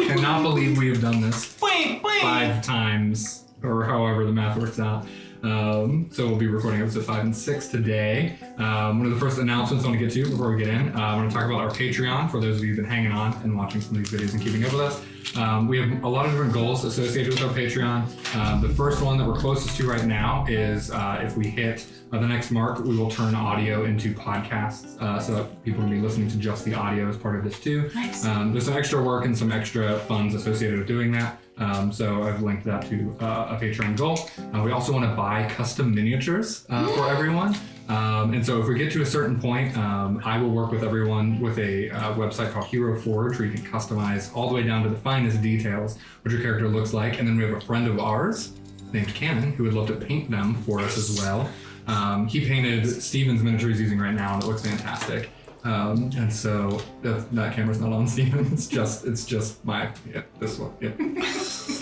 cannot believe we have done this 5 times, or however the math works out. So we'll be recording episode 5 and 6 today. One of the first announcements I want to get to before we get in, I want to talk about our Patreon for those of you who've been hanging on and watching some of these videos and keeping up with us. We have a lot of different goals associated with our Patreon. The first one that we're closest to right now is if we hit the next mark, we will turn audio into podcasts so that people can be listening to just the audio as part of this too. Nice. There's some extra work and some extra funds associated with doing that. So I've linked that to a Patreon goal. We also want to buy custom miniatures for everyone. And so if we get to a certain point, I will work with everyone with a website called Hero Forge where you can customize all the way down to the finest details what your character looks like. And then we have a friend of ours named Cannon who would love to paint them for us as well. He painted Steven's miniature he's using right now and it looks fantastic. And so that camera's not on Steven. It's just my, this one. Yeah.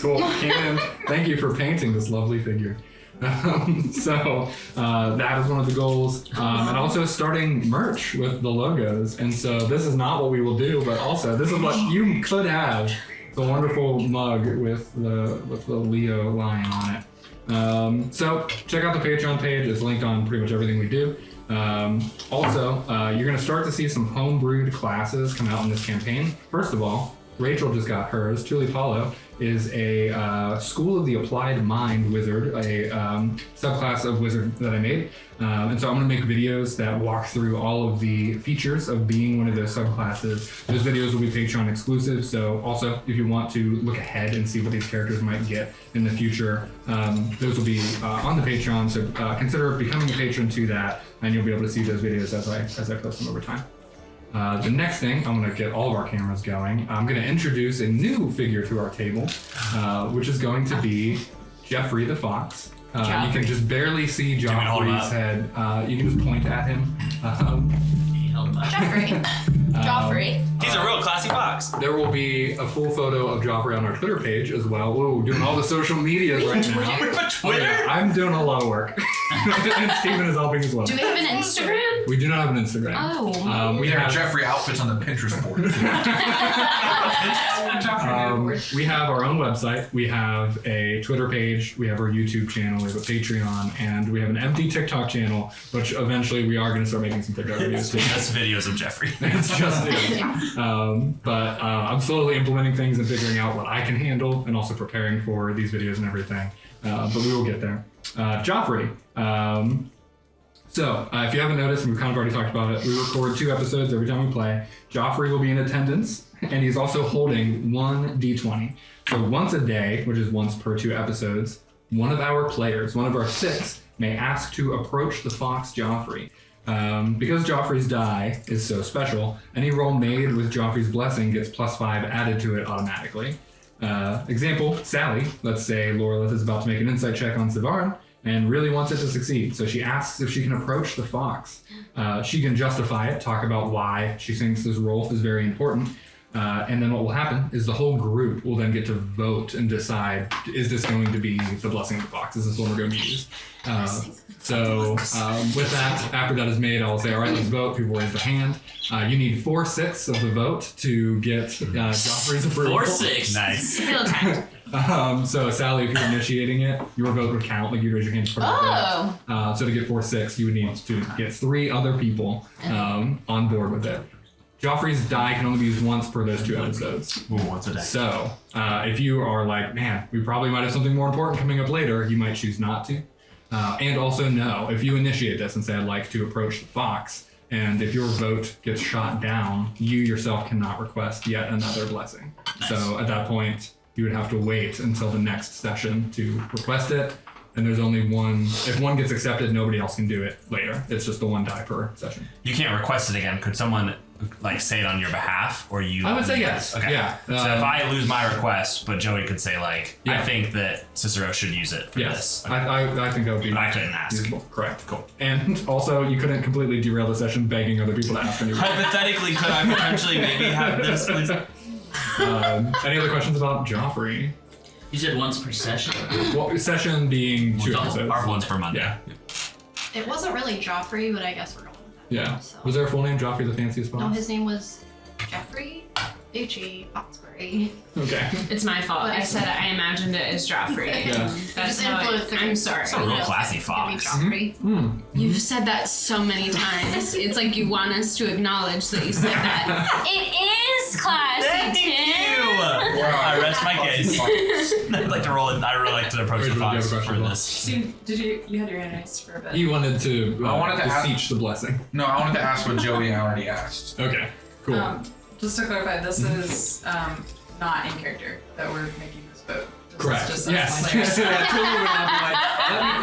Cool. Cannon, thank you for painting this lovely figure. So that is one of the goals. And also starting merch with the logos. And so this is not what we will do, but also this is what you could have. The wonderful mug with the Leo lion on it. So check out the Patreon page. It's linked on pretty much everything we do. Also, you're going to start to see some homebrewed classes come out in this campaign. First of all, Rachel just got hers. Tuli Paulo is a School of the Applied Mind wizard, a subclass of wizard that I made. And so I'm going to make videos that walk through all of the features of being one of those subclasses. Those videos will be Patreon exclusive. So also, if you want to look ahead and see what these characters might get in the future, those will be on the Patreon. So consider becoming a patron to that, and you'll be able to see those videos as I post them over time. The next thing, I'm going to get all of our cameras going. I'm going to introduce a new figure to our table, which is going to be Geoffrey the Fox. You can just barely see Geoffrey's head. You can just point at him. Geoffrey. Geoffrey. He's a real classy fox. There will be a full photo of Geoffrey on our Twitter page as well. Whoa, doing all the social medias right now. Twitter? Yeah, I'm doing a lot of work. And Steven is helping as well. Do we have an Instagram? We do not have an Instagram. Oh. We have Geoffrey outfits on the Pinterest board. We have our own website. We have a Twitter page. We have our YouTube channel. We have a Patreon. And we have an empty TikTok channel, which eventually we are going to start making some TikTok videos too. That's videos of Geoffrey. It's just it. But I'm slowly implementing things and figuring out what I can handle and also preparing for these videos and everything. But we will get there. Geoffrey. So if you haven't noticed, and we've kind of already talked about it, we record 2 episodes every time we play. Geoffrey will be in attendance, and he's also holding 1 D20. So once a day, which is once per 2 episodes, one of our players, one of our 6, may ask to approach the fox Geoffrey. Because Geoffrey's die is so special, any roll made with Geoffrey's blessing gets +5 added to it automatically. Example, Sally, let's say Lorelith is about to make an insight check on Sivarin and really wants it to succeed. So she asks if she can approach the fox. She can justify it, talk about why she thinks this roll is very important. And then what will happen is the whole group will then get to vote and decide, is this going to be the blessing of the fox? Is this what we're going to use? With that, after that is made, I'll say, all right, let's vote. People raise their hand. You need 4/6 of the vote to get Geoffrey's approval. 4/6. Nice. Feel attacked. So Sally, if you're initiating it, your vote would count. Like you'd raise your hand for vote. So to get 4/6, you would need to get 3 other people on board with it. Geoffrey's die can only be used once per those 2 episodes. Ooh, once a day. So if you are like, man, we probably might have something more important coming up later, you might choose not to. And also no, if you initiate this and say, I'd like to approach the fox, and if your vote gets shot down, you yourself cannot request yet another blessing. Nice. So at that point, you would have to wait until the next session to request it. And there's only one, if one gets accepted, nobody else can do it later. It's just the 1 die per session. You can't request it again. Could someone like say it on your behalf, or you? I would say yes. Okay. Yeah. So if I lose my request, but Joey could say like, I think that Cicero should use it for this. Okay. I think that would be. But I couldn't ask. Usable. Correct. Cool. And also, you couldn't completely derail the session begging other people to ask anyway. Hypothetically, could I potentially maybe have this, please? Any other questions about Geoffrey? You said once per session? Well, session being 2 episodes. Or once per month. Yeah. It wasn't really Geoffrey, but I guess we're going with that. Yeah. So. Was there a full name, Geoffrey the Fanciest Fox? No, his name was Geoffrey H.E. Foxbury. Okay. Okay. It's my fault. I said I imagined it as Geoffrey. Yeah. That's Just how influence the I'm sorry. It's a real classy fox. Joffrey. You've said that so many times. It's like you want us to acknowledge that you said that. It is classy, Thank Tim. you! I rest my case. I'd like to roll it. I really like to approach the Rachel, do you have fox a question for as well? this. Steve, you had your hand raised for a bit. You wanted to I wanted to ask- beseech the blessing. No, I wanted to ask what Joey already asked. Okay, cool. Just to clarify, this is not in character that we're making this vote. This Correct. is just Yes. us players. So I totally would not be like,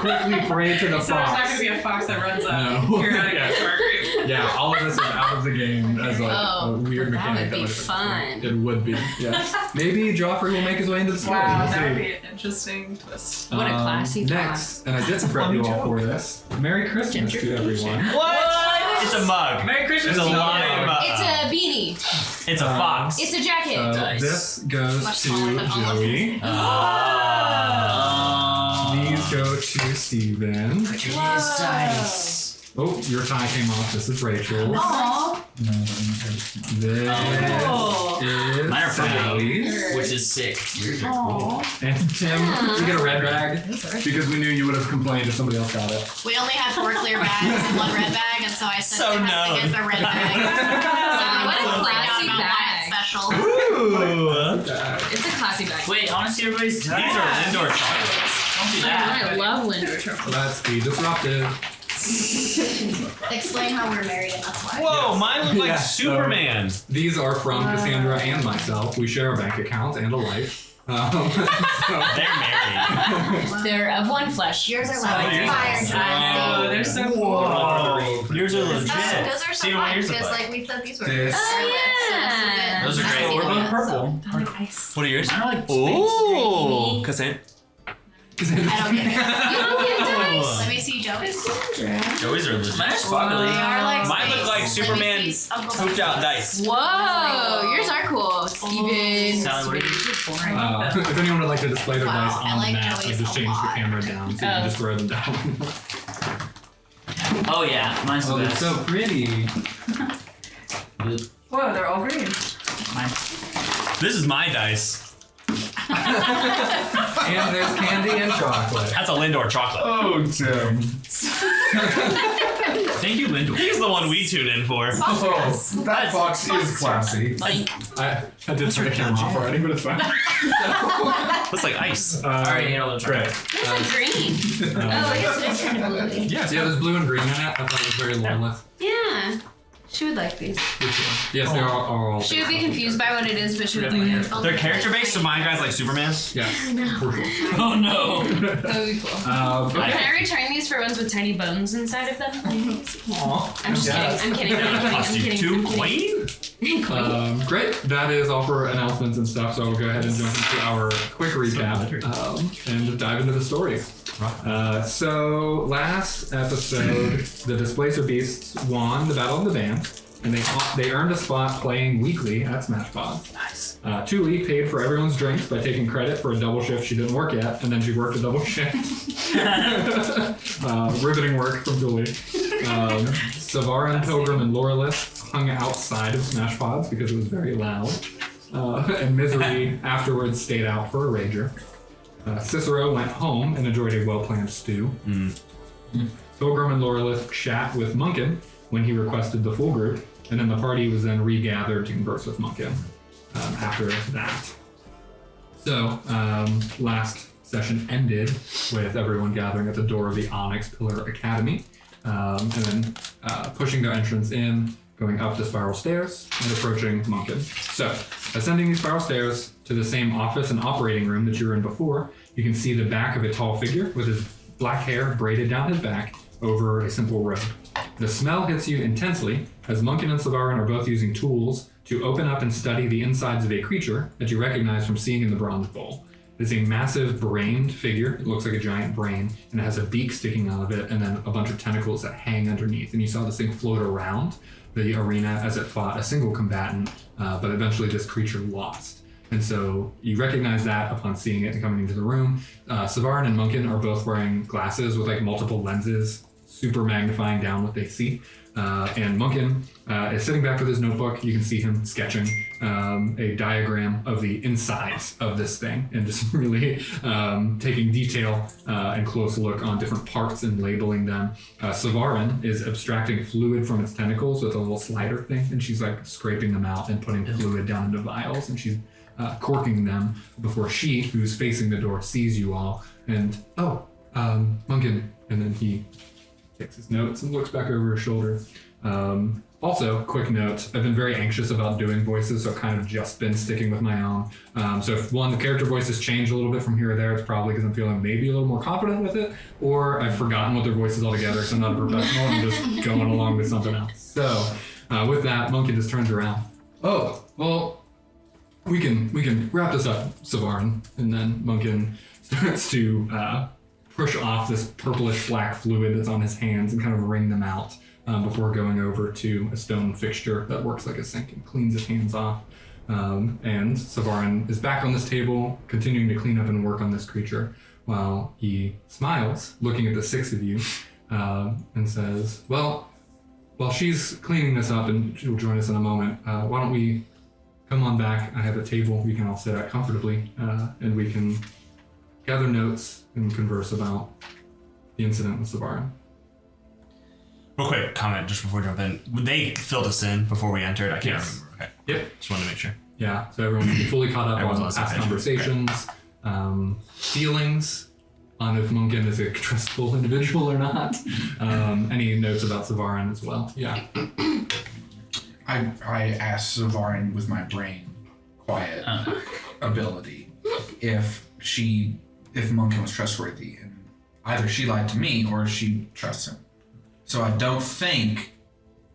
let me quickly pray to the So there's not fox. going to be a fox that runs up No. periodically Yeah. to our group. Yeah, all of this is out of the game as like Oh, a weird that mechanic. would be have fun. It would be, yes. Maybe Geoffrey will make his way into the story. Wow, We'll that see. would be an interesting twist. What a classy Next, and I did prep you all for this. Merry Christmas to everyone. What? It's a mug. Merry Christmas It's a to you. lime. It's a beanie. It's a fox. It's a jacket. This goes Much to smaller than all of Joey. These go to Steven. Oh, your tie came off. This is Rachel. Aww. This Oh. is Mine are Sally's. Which is sick. Yours are cool. And Tim, you get a red bag because we knew you would have complained if somebody else got it. We only had 4 clear bags and 1 red bag, and so I said So it has to known. get the red bag. What a So classy about why bag. it's special. Ooh. It's a classy bag. Wait, I want to see everybody's These are Lindor chocolates. Don't do that. I love Lindor chocolate. Let's be disruptive. Explain how we're married, and that's why. Whoa, mine look like Yeah, Superman. These are from Cassandra and myself. We share a bank account and a life. So, They're married. They're of one flesh. Yours are Oh, like yours fire, are- John. Oh, they're so cool. Whoa. Yours are legit. Those are so See what fun yours look because like. like we said these were. This. yeah. Those are great. What about purple? What are yours? I don't like Ooh. Cassandra. I don't get it. You don't get dice. Let me see Joey's. Joey's are legit. Mine's They sparkly. are like Mine look space. like Let me Superman see Uncle pooped out Sam's. dice. Whoa, yours are cool. Steven. Sally, what are you? if anyone would like to display their Wow, dice I on like the map, I Joey's just a changed the lot. camera down so you can just throw them down. Oh yeah, mine's the Oh, they're best. so pretty. Whoa, they're all green. Mine. This is my dice. And there's candy and chocolate. That's a Lindor chocolate. Oh, Tim. Thank you, Lindor. He's the one we tune in for. Oh, that fox is classy. I did turn the camera off already, but it's fine. Looks like ice. Alright, you know the Great. There's some green. Oh, I guess it is kind of blue. Yes, yeah, there's blue and green in it. I thought it was very loyalist. Yeah. She would like these. Yes, they are all. She would be confused by what it is, but she would like it. They're character based, so my guy's like Superman. Yes, for sure. Oh no. That would be cool. Okay. Can I return these for ones with tiny bones inside of them? Aw. I'm just Yes. kidding. I'm kidding. Cost you two queen? Great. That is all for announcements and stuff. So we'll go ahead and jump into our quick recap and dive into the story. So last episode, the Displacer Beasts won the Battle of the Band, and they earned a spot playing weekly at Smash Pod. Nice. Tuli paid for everyone's drinks by taking credit for a double shift she didn't work at, and then she worked a double shift. Riveting work from Tuli. Savarin, Pilgrim, and Lorelith hung outside of Smash Pods because it was very loud. And Misery afterwards stayed out for a rager. Cicero went home and enjoyed a well-planned stew. Pilgrim and Lorelith chat with Munkin when he requested the full group, and then the party was then regathered to converse with Munkin after that. So, last session ended with everyone gathering at the door of the Onyx Pillar Academy, and then pushing their entrance in, going up the spiral stairs, and approaching Munkin. So, ascending these spiral stairs to the same office and operating room that you were in before, you can see the back of a tall figure with his black hair braided down his back over a simple robe. The smell hits you intensely as Munkin and Savarin are both using tools to open up and study the insides of a creature that you recognize from seeing in the bronze bowl. It is a massive brained figure. It looks like a giant brain, and it has a beak sticking out of it and then a bunch of tentacles that hang underneath. And you saw this thing float around the arena as it fought a single combatant, but eventually this creature lost. And so you recognize that upon seeing it and coming into the room. Savarin and Munkin are both wearing glasses with like multiple lenses, super magnifying down what they see. And Munkin is sitting back with his notebook. You can see him sketching a diagram of the insides of this thing and just really taking detail and close look on different parts and labeling them. Savarin is abstracting fluid from its tentacles with a little slider thing, and she's like scraping them out and putting fluid down into vials, and she's corking them before she, who's facing the door, sees you all. And Munkin, and then he takes his notes and looks back over his shoulder. Also, quick note, I've been very anxious about doing voices, so I've kind of just been sticking with my own. So if the character voices change a little bit from here or there, it's probably because I'm feeling maybe a little more confident with it, or I've forgotten what their voice is altogether because I'm not a professional and I'm just going along with something else. So with that, Munkin just turns around. Oh, well, we can wrap this up, Savarin. And then Munkin starts to push off this purplish black fluid that's on his hands and kind of wring them out before going over to a stone fixture that works like a sink and cleans his hands off. And Savarin is back on this table, continuing to clean up and work on this creature while he smiles, looking at the six of you, and says, well, while she's cleaning this up, and she'll join us in a moment, why don't we come on back? I have a table we can all sit at comfortably, and we can gather notes and converse about the incident with Savarin. Real quick comment just before we jump in. They filled us in before we entered. I can't Yes. remember. Okay. Yep. Just wanted to make sure. Yeah, so everyone can be fully caught up Everyone's on on the same past page. conversations, feelings on if Munkin is a trustful individual or not. Any notes about Savarin as well. Yeah. I asked Savarin with my brain quiet ability if Munkin was trustworthy, and either she lied to me or she trusts him. So I think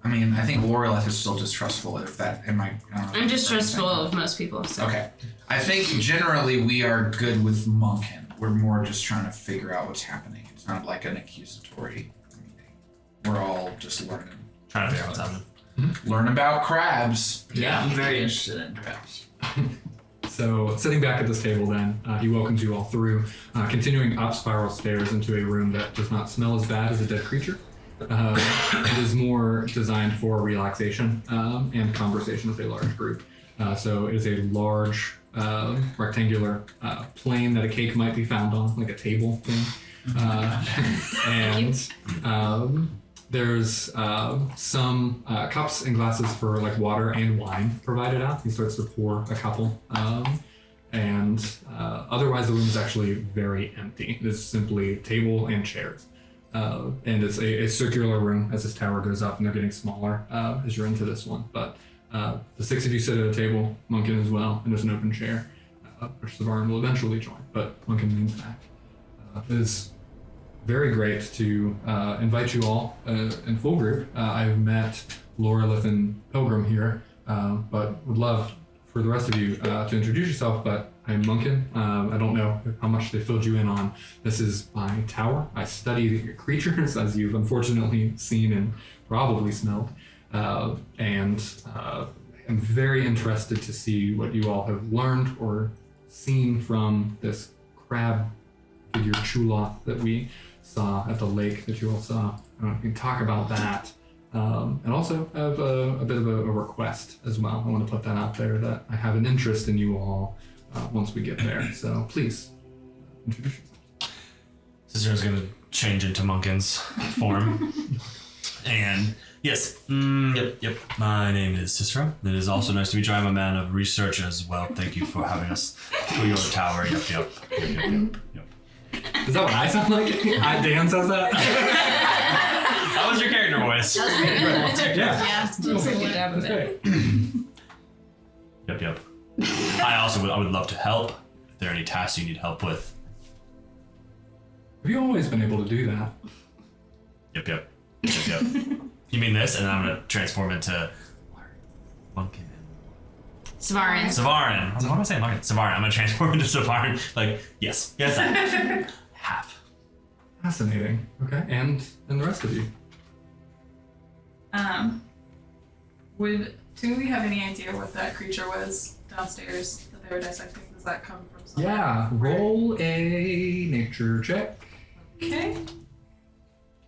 Loreleth is still distrustful. If that, I don't know. I'm distrustful of most people. So. Okay. I think generally we are good with Munkin. We're more just trying to figure out what's happening. It's not like an accusatory meeting. We're all just learning. Trying to figure out what's happening. Learn about crabs. Yeah, I'm very interested in crabs. So sitting back at this table then, he welcomes you all through, continuing up spiral stairs into a room that does not smell as bad as a dead creature. It is more designed for relaxation and conversation with a large group. So it is a large rectangular plane that a cake might be found on, like a table thing. And there's some cups and glasses for like water and wine provided out. He starts to pour a couple. And otherwise the room is actually very empty. It is simply table and chairs. And it's a circular room as this tower goes up, and they're getting smaller as you're into this one. But the six of you sit at a table, Munkin as well, and there's an open chair, which Savarin will eventually join, but Munkin leans back. It is very great to invite you all in full group. I've met Lorelith and Pilgrim here, but would love for the rest of you to introduce yourself, but I'm Munkin. I don't know how much they filled you in on. This is my tower. I study the creatures, as you've unfortunately seen and probably smelled. And I'm very interested to see what you all have learned or seen from this crab figure Chula that we saw at the lake that you all saw. We can talk about that. And also have a bit of a request as well. I want to put that out there that I have an interest in you all once we get there. So please, introduce yourself. Cicero's gonna change into Munkin's form. And yes, yep. My name is Cicero. It is also nice to meet you. I'm a man of research as well. Thank you for having us to your tower. Yep. Is that what I sound like? Dan says that? That was your character voice. Yeah. That's great. Yep. I would love to help. If there are any tasks you need help with. Have you always been able to do that? Yep. You mean this? And then I'm gonna transform into Munkin. Savarin. Savarin. What am I saying? Munkin. Savarin. I'm gonna transform into Savarin. Like, yes, I have. Fascinating. Okay, and the rest of you? Would two of you have any idea what that creature was downstairs that they were dissecting? Does that come from somewhere? Yeah, roll a nature check. Okay.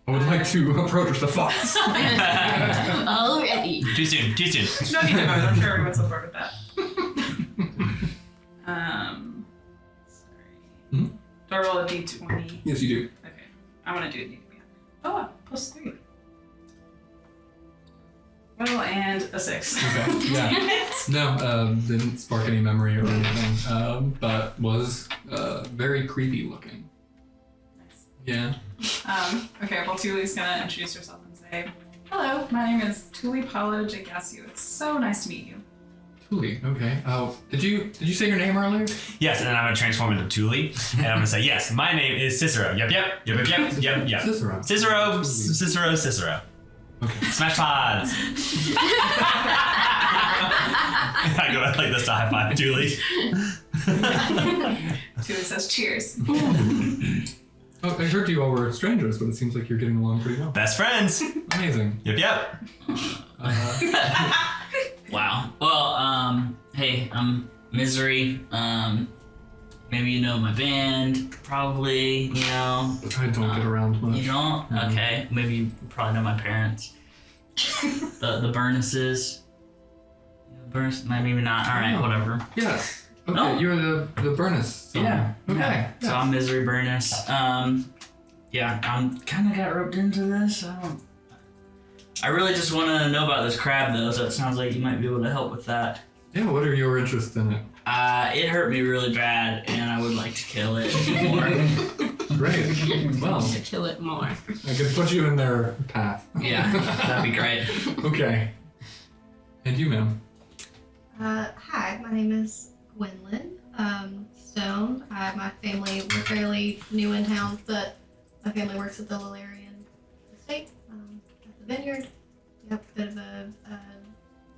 I would like like to approach the fox. Already. Too soon. No need to vote. I'm sure everyone's on board with that. Sorry. Hmm? Do I roll a d20? Yes, you do. Okay. I want to do a d20. Oh, +3. Well, and a 6. Okay. Yeah. No, didn't spark any memory or anything, but was very creepy looking. Nice. Yeah. Okay, well, Tuli's gonna introduce herself and say, "Hello, my name is Tuli Paolo Jagasiu. It's so nice to meet you." Tuli. Okay. Oh, did you say your name earlier? Yes, and then I'm gonna transform into Thule, and I'm gonna say, yes, my name is Cicero. Yep. Cicero. Cicero. Okay. Smash pods. I go out like this to high five Thule. Tuli says, "Cheers." Oh, I heard you all were strangers, but it seems like you're getting along pretty well. Best friends. Amazing. Yep. Wow. Well, hey, I'm Misery. Maybe you know my band. Probably, you know. I don't get around much. You don't? Okay. Maybe you probably know my parents. the Burnesses. Burns? Maybe not. All right. Oh. Whatever. Yes. Okay, No. you're the Burness son. Yeah. Okay. Yeah. So I'm Misery Burness. Yeah, I'm kind of got roped into this. I really just want to know about this crab though, so it sounds like you might be able to help with that. Yeah, what are your interests in it? It hurt me really bad, and I would like to kill it more. Great. Well, To kill it more. I can put you in their path. Yeah, that'd be great. Okay. And you, ma'am? Hi, my name is Gwynlyn Stone. My family, we're fairly new in town, but my family works at the Lilarian Estate at the vineyard. Yep, bit of a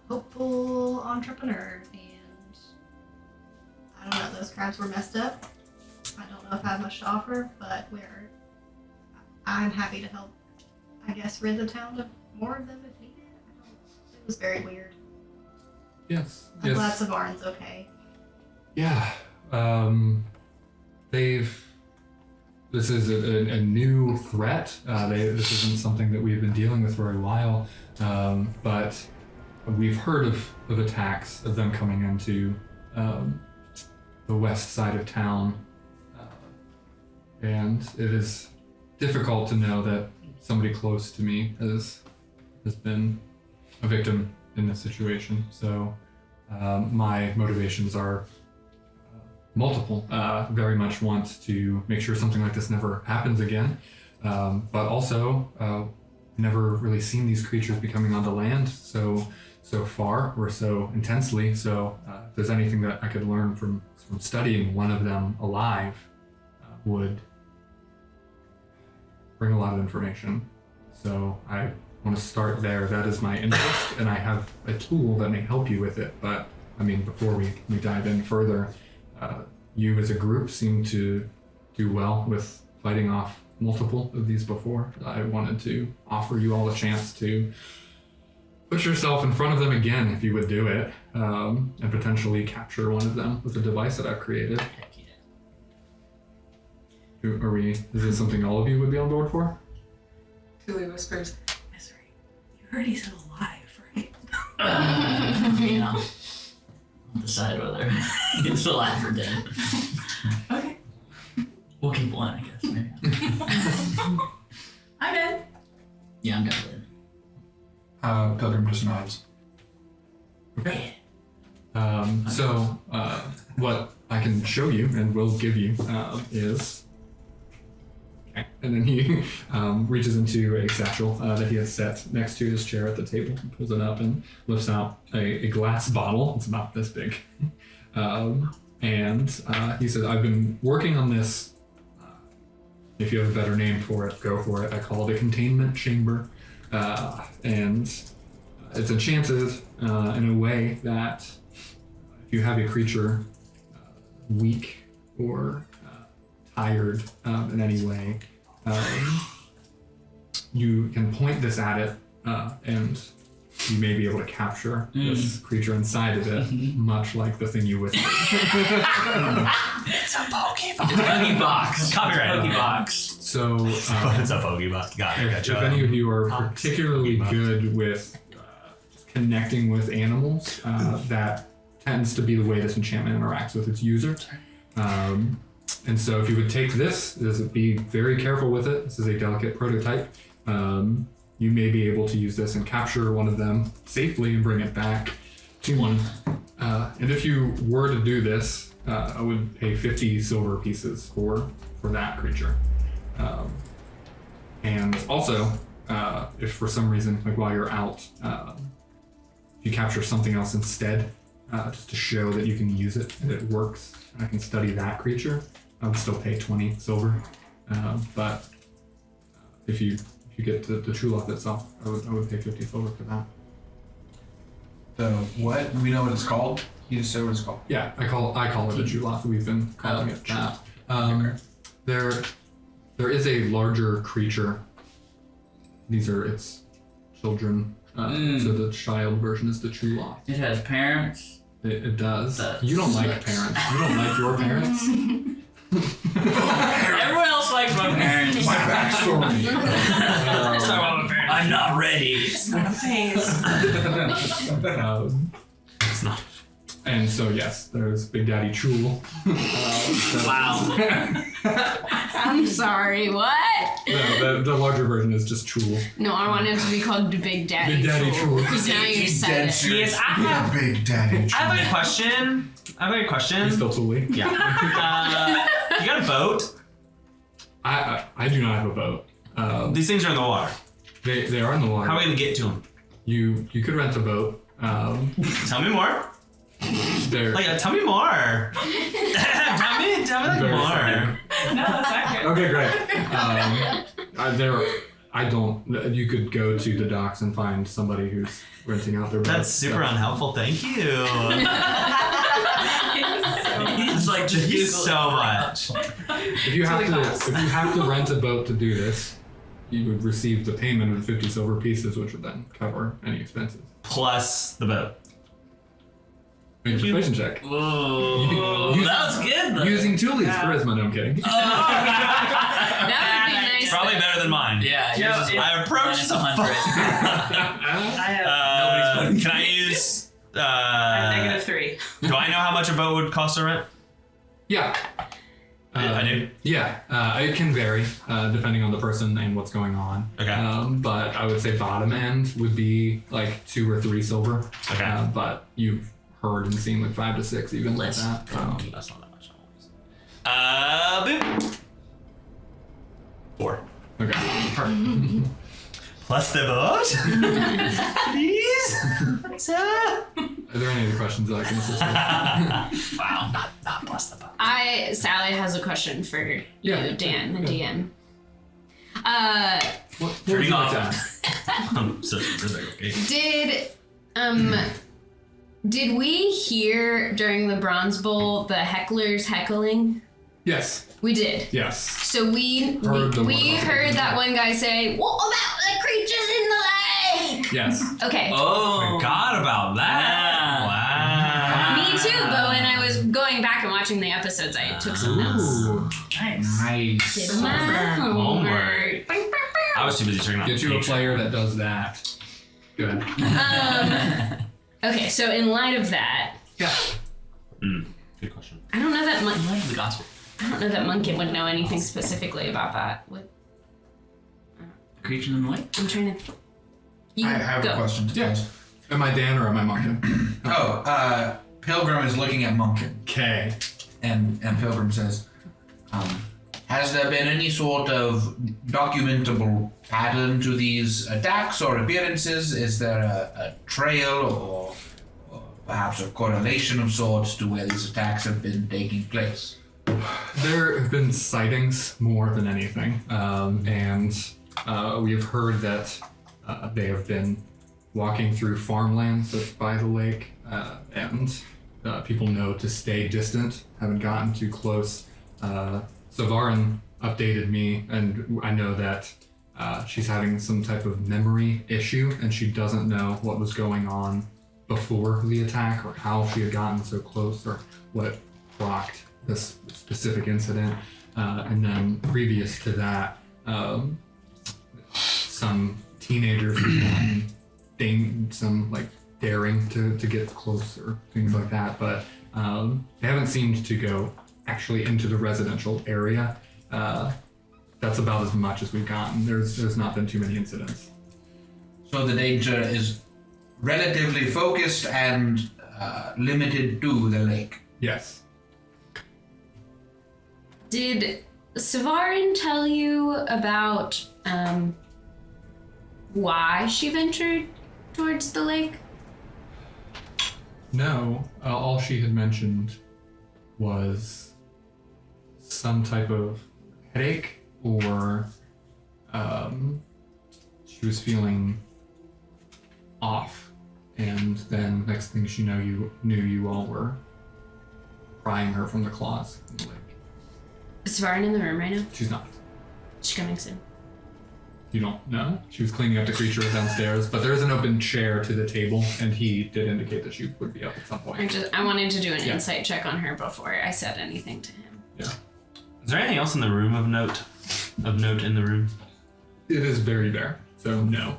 hopeful entrepreneur, and I don't know, those crabs were messed up. I don't know if I have much to offer, but I'm happy to help, I guess, rid the town of more of them if needed. It was very weird. Yes. I'm glad Savard's okay. Yeah. This is a new threat. This isn't something that we've been dealing with for a while, but we've heard of attacks of them coming into the west side of town, and it is difficult to know that somebody close to me has been a victim in this situation. So my motivations are multiple. Very much want to make sure something like this never happens again, but also never really seen these creatures be coming onto land so far or so intensely. So if there's anything that I could learn from studying one of them alive, would bring a lot of information. So I want to start there. That is my interest, and I have a tool that may help you with it. But I mean, before we dive in further, you as a group seem to do well with fighting off multiple of these before. I wanted to offer you all a chance to put yourself in front of them again if you would do it, and potentially capture one of them with a device that I've created. Heck yeah. Is this something all of you would be on board for? Tuli whispers, "Misery, you heard he's alive, right?" Yeah. I'll decide whether it's alive or dead. Okay. We'll keep one, I guess, maybe. I'm in. Yeah, I'm definitely. Pilgrim just nods. Okay. So what I can show you and will give you is, okay. And then he reaches into a satchel that he has set next to his chair at the table, and pulls it up and lifts out a glass bottle. It's about this big, and he says, "I've been working on this. If you have a better name for it, go for it. I call it a Containment Chamber, and it's enchanted in a way that if you have a creature weak or tired in any way, you can point this at it, and you may be able to capture this creature inside of it, much like the thing you whispered." It's a Pokebox. Copyright. Pokebox. So, But it's a Pokeball. Got it. if Gotcha. any of you are Pox. particularly Pox. good with connecting with animals, that tends to be the way this enchantment interacts with its user. And so if you would take this, be very careful with it. This is a delicate prototype. You may be able to use this and capture one of them safely and bring it back to one. And if you were to do this, I would pay 50 silver pieces for that creature. And also, if for some reason, like while you're out, if you capture something else instead, just to show that you can use it and it works, I can study that creature, I would still pay 20 silver. But if you get the Truloth itself, I would pay 50 silver for that. The what? We know what it's called? You just said what it's called. Yeah, I call it a Truloth. We've been calling it that. There is a larger creature. These are its children. So the child version is the Truloth. It has parents. It does. That You don't like sucks. parents. You don't like your parents. Everyone else likes my parents. My backstory. Let's talk about my parents. I'm not ready. It's not a phase. It's not. And so yes, there's Big Daddy Chul. Wow. I'm sorry, what? No, the larger version is just Chul. No, I want it to be called Big Daddy. Big Daddy Chul. Because now you said it. Yes, I have. Big Daddy. I have a question. He's still Chuli. Yeah. You got a boat? I do not have a boat. These things are in the water. They are in the water. How are we gonna get to them? You could rent a boat. Tell me more. They're Tell me more. tell me very more. fair. No, that's accurate. Okay, great. You could go to the docks and find somebody who's renting out their boat. That's super unhelpful. Thank you. He's like, thank you so much. If you have to rent a boat to do this, you would receive the payment of 50 silver pieces, which would then cover any expenses. Plus the boat. Make a persuasion check. Whoa. That was good though. Using Tuli's charisma, no I'm kidding. That would be nice. Probably better than mine. Yeah, Joe, yours is I approached the 100. I have Nobody's Can I use? -3. Do I know how much a boat would cost to rent? Yeah. I do. Yeah, it can vary depending on the person and what's going on. Okay. But I would say bottom end would be like 2 or 3 silver. Okay. But you've heard and seen like 5 to 6 even like Less. that. That's not that much. Boop. 4. Okay. Plus the boat. Please. Sir. Are there any other questions that I can assist with? Wow. Not plus the boat. Sally has a question for Yeah. you, Dan, the DM. What would Turning you like off. to ask? I'm so okay. Did we hear during the Bronze Bowl the hecklers heckling? Yes. We did. Yes. So we Heard the one. heard that one guy say, "What about the creatures in the lake?" Yes. Okay. Oh. Forgot about that. Wow. Me too, but when I was going back and watching the episodes, I took some notes. Ooh. Nice. Did my homework. I was too busy checking out Get the you a picture. player that does that. Good. Okay, so in light of that, Yeah. Good question. I don't know that The gospel. Monkey would know anything specifically about that. Creature in the lake. I'm trying to. You I have go. a question to Yeah. pose. Am I Dan or am I Monken? Pilgrim is looking at Monken, Okay. and Pilgrim says, has there been any sort of documentable pattern to these attacks or appearances? Is there a trail or perhaps a correlation of sorts to where these attacks have been taking place? There have been sightings more than anything, and we have heard that they have been walking through farmlands that's by the lake, and people know to stay distant, haven't gotten too close. Savarin updated me, and I know that she's having some type of memory issue, and she doesn't know what was going on before the attack, or how she had gotten so close, or what blocked this specific incident. And then previous to that, some teenagers some like daring to get closer, things like that, but they haven't seemed to go actually into the residential area. That's about as much as we've gotten. There's not been too many incidents. So the danger is relatively focused and limited to the lake. Yes. Did Savarin tell you about why she ventured towards the lake? No, all she had mentioned was some type of headache, or she was feeling off, and then next thing she knew you all were prying her from the claws in the lake. Is Savarin in the room right now? She's not. She's coming soon. You don't know? She was cleaning up the creature downstairs, but there is an open chair to the table, and he did indicate that she would be up at some point. I wanted to do an Yeah. insight check on her before I said anything to him. Yeah. Is there anything else in the room of note? Of note in the room? It is very bare, so no.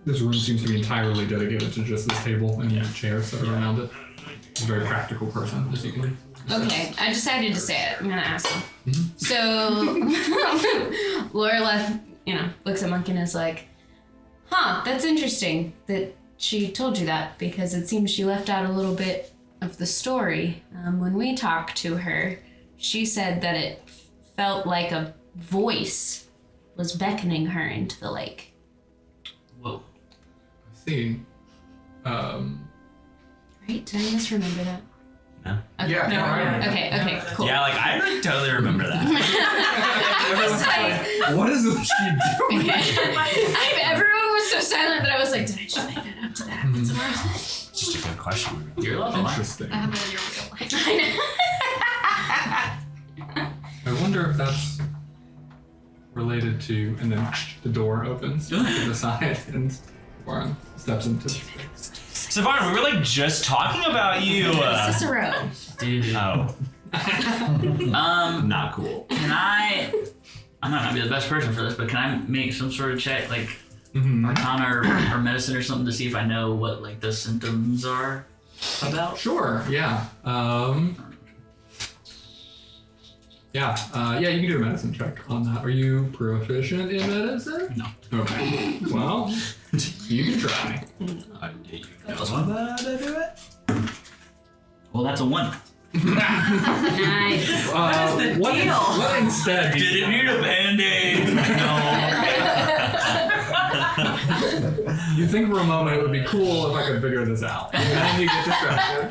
This room seems to be entirely dedicated to just this table and chairs that are around it. He's a very practical person, as you can. Okay, I decided to say it. I'm gonna ask him. Mm-hmm. So, Laura looks at Monk and is like, "Huh, that's interesting that she told you that, because it seems she left out a little bit of the story. When we talked to her, she said that it felt like a voice was beckoning her into the lake." Whoa. I see. Right? Did I misremember that? No. Okay. Yeah. No, yeah. Okay, cool. Yeah, like I like, totally remember that. It's like, What is this she doing? everyone was so silent that I was like, did I just make that up to that? Mm-hmm. It's just a good question. You're allowed to lie. Interesting. I have it in your real life. I wonder if that's related to, and then the door opens to the side and Warren steps into it. Savarin, we were like just talking about you. Cicero. Dude. Oh, not cool. Can I might not be the best person for this, but can I make some sort of check, like Mm-hmm. Arcana or medicine or something, to see if I know what like the symptoms are about? Sure, yeah. Yeah, you can do a medicine check on that. Are you proficient in medicine? No. Okay. Well, you can try. Well, that's a 1. Nice. What instead? Did it need a band-aid? No. You think for a moment it would be cool if I could figure this out. And then you get distracted.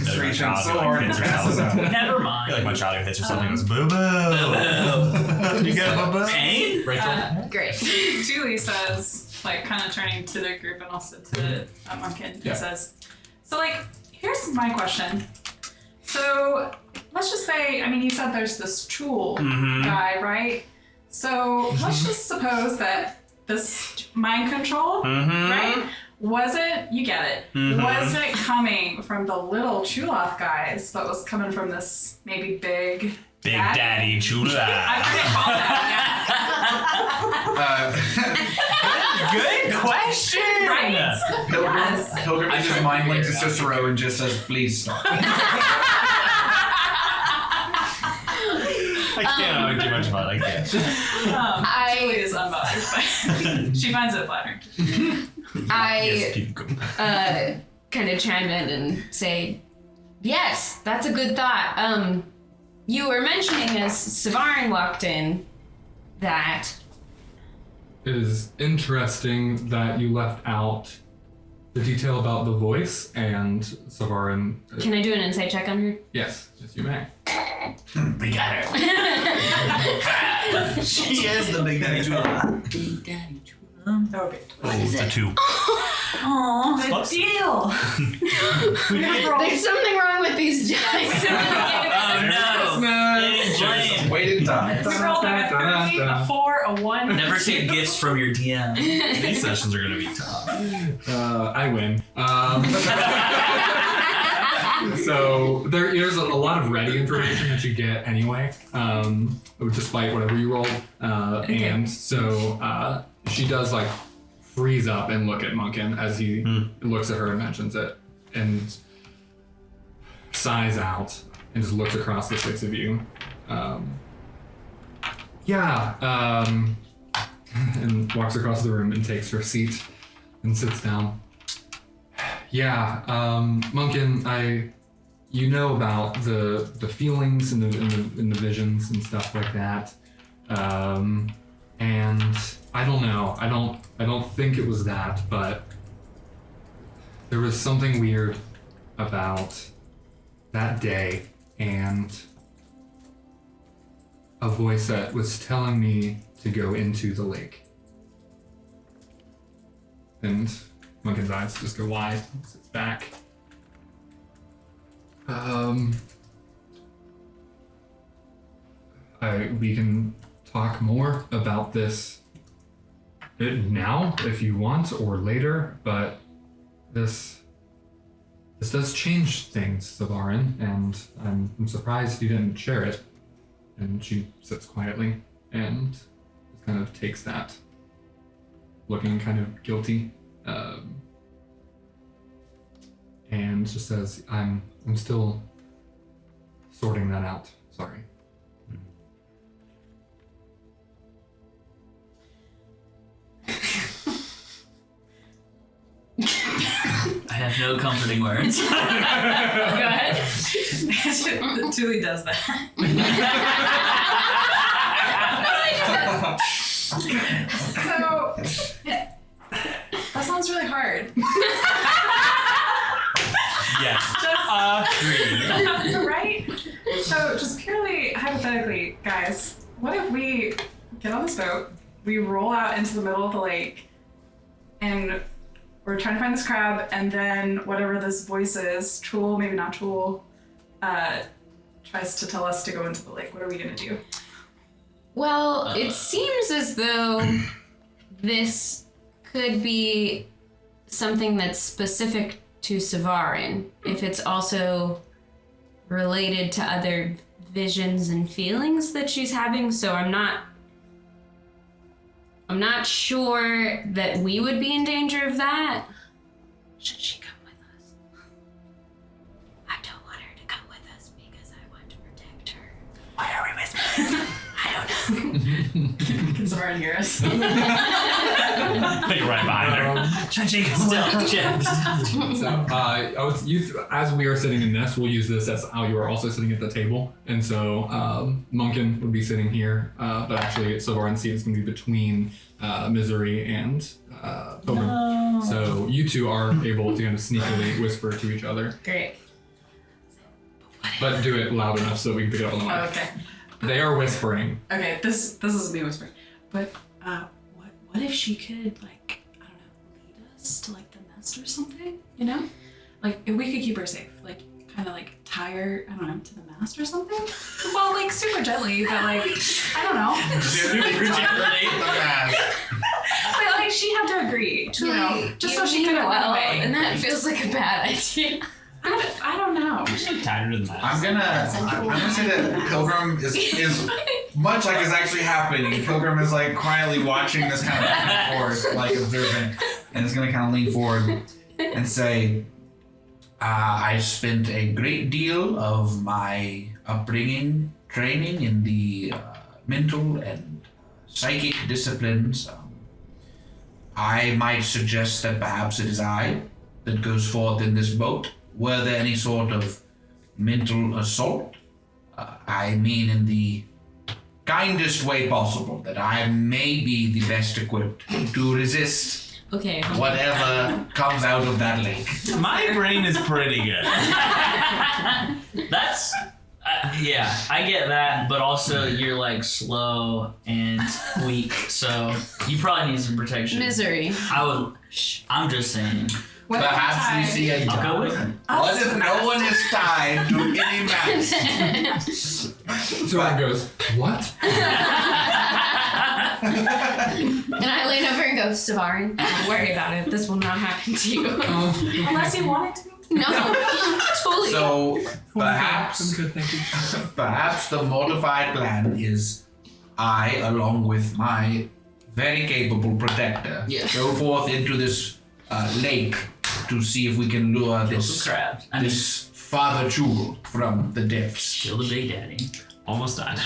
Just reach out so hard and passes out. Never I mind. feel like my child hits or something goes boo boo. You get a boo boo? Pain? Rachel? Great. Julie says, like, kind of turning to the group and also to Monkin, Yeah. and says, so, like, here's my question. So, let's just say, I mean, you said there's this tool guy, right? So, let's just suppose that this mind control, right? Was it, you get it, was it coming from the little Chuloth guys, but was coming from this maybe big Daddy Chula. I forget all that, Good question. yeah. Right? Yes. Pilgrim just mind went to Cicero and just says, please stop. I can't do much about it. I can't. Julie is unbothered, but she finds it flattering. Yes, people go. Kind of chime in and say, yes, that's a good thought. You were mentioning as Savarin walked in that It is interesting that you left out the detail about the voice and Savarin. Can I do an insight check on her? Yes, you may. We got her. She is the Big Daddy Chula. Big Daddy Chula. Okay. Oh, it's a 2. Aw, Close. deal. There's something wrong with these dice. Oh no. Blame. Wait in time. We rolled like a 3, a 4, a 1. Never take gifts from your DM. These sessions are gonna be tough. I win. So there's a lot of ready information that you get anyway, despite whatever you roll. And so she does like freeze up and look at Munkin as he looks at her and mentions it, and sighs out and just looks across the six of you. And walks across the room and takes her seat and sits down. Munkin, you know about the feelings and the visions and stuff like that. And I don't know. I don't think it was that, but there was something weird about that day and a voice that was telling me to go into the lake. And Munkin's eyes just go wide, sits back. We can talk more about this now if you want, or later, but this does change things, Savarin, and I'm surprised you didn't share it. And she sits quietly and kind of takes that, looking kind of guilty, and just says, I'm still sorting that out. Sorry. I have no comforting words. Go ahead. Julie does that. So that sounds really hard. Yes. Right? So just purely hypothetically, guys, what if we get on this boat, we roll out into the middle of the lake, and we're trying to find this crab, and then whatever this voice is, Tool, maybe not Tool, tries to tell us to go into the lake. What are we gonna do? Well, it seems as though this could be something that's specific to Savarin, if it's also related to other visions and feelings that she's having. So I'm not sure that we would be in danger of that. Should she come with us? I don't want her to come with us because I want to protect her. Why are we whispering? I don't know. Can Savarin hear us? You're right behind her. As we are sitting in this, we'll use this as how you are also sitting at the table. And so Munkin would be sitting here, but actually Savarin's seat is going to be between Misery and Pilgrim. No. So you two are able to kind of sneakily whisper to each other. Great. But do it loud enough so we can pick it up on the mic. Oh, okay. They are whispering. Okay, this is me whispering. But what if she could, like, I don't know, lead us to like the nest or something? You know, like if we could keep her safe, like kind of like tie her, I don't know, to the mast or something. Well, like super gently, but like I don't know. But like she had to agree, you know, just so she couldn't run away. And that feels like a bad idea. I don't know. Tied her to the mast. I'm gonna say that Pilgrim is much like is actually happening. Pilgrim is like quietly watching this kind of back and forth, like observing, and is gonna kind of lean forward and say, I spent a great deal of my upbringing training in the mental and psychic disciplines. I might suggest that perhaps it is I that goes forth in this boat. Were there any sort of mental assault? I mean in the kindest way possible, that I may be the best equipped to resist whatever comes out of that lake. My brain is pretty good. That's yeah, I get that, but also you're like slow and weak, so you probably need some protection. Misery. I'm just saying. Perhaps you see a I'll go with him. What if no one is tied to any mast? So Ryan goes, what? And I lean over and go, Savarin, don't worry about it. This will not happen to you. Unless you want it to. No, totally. So perhaps, Good, thank you. perhaps the modified plan is I, along with my very capable protector, go forth into this lake to see if we can lure Kill this some crabs. I mean, this Father Jewel from the depths. kill the Big Daddy. Almost died.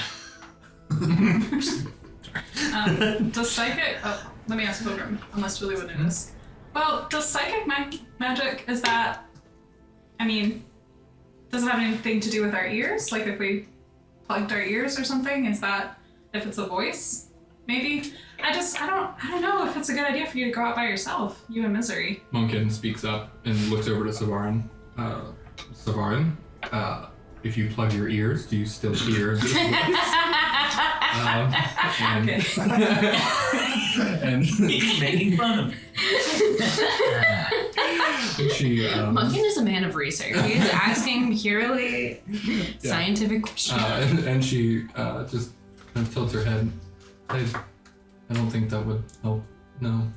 Does psychic? Oh, let me ask Pilgrim, unless Julie would know this. Well, does psychic magic? Is that? I mean, does it have anything to do with our ears? Like if we plugged our ears or something? Is that if it's a voice? Maybe. I don't know if it's a good idea for you to go out by yourself. You in misery. Monkin speaks up and looks over to Savarin. Savarin, if you plug your ears, do you still hear this voice? And, and He's making fun of me. she, Munkin is a man of research. He's asking purely scientific questions. and she just kind of tilts her head. I don't think that would help. No.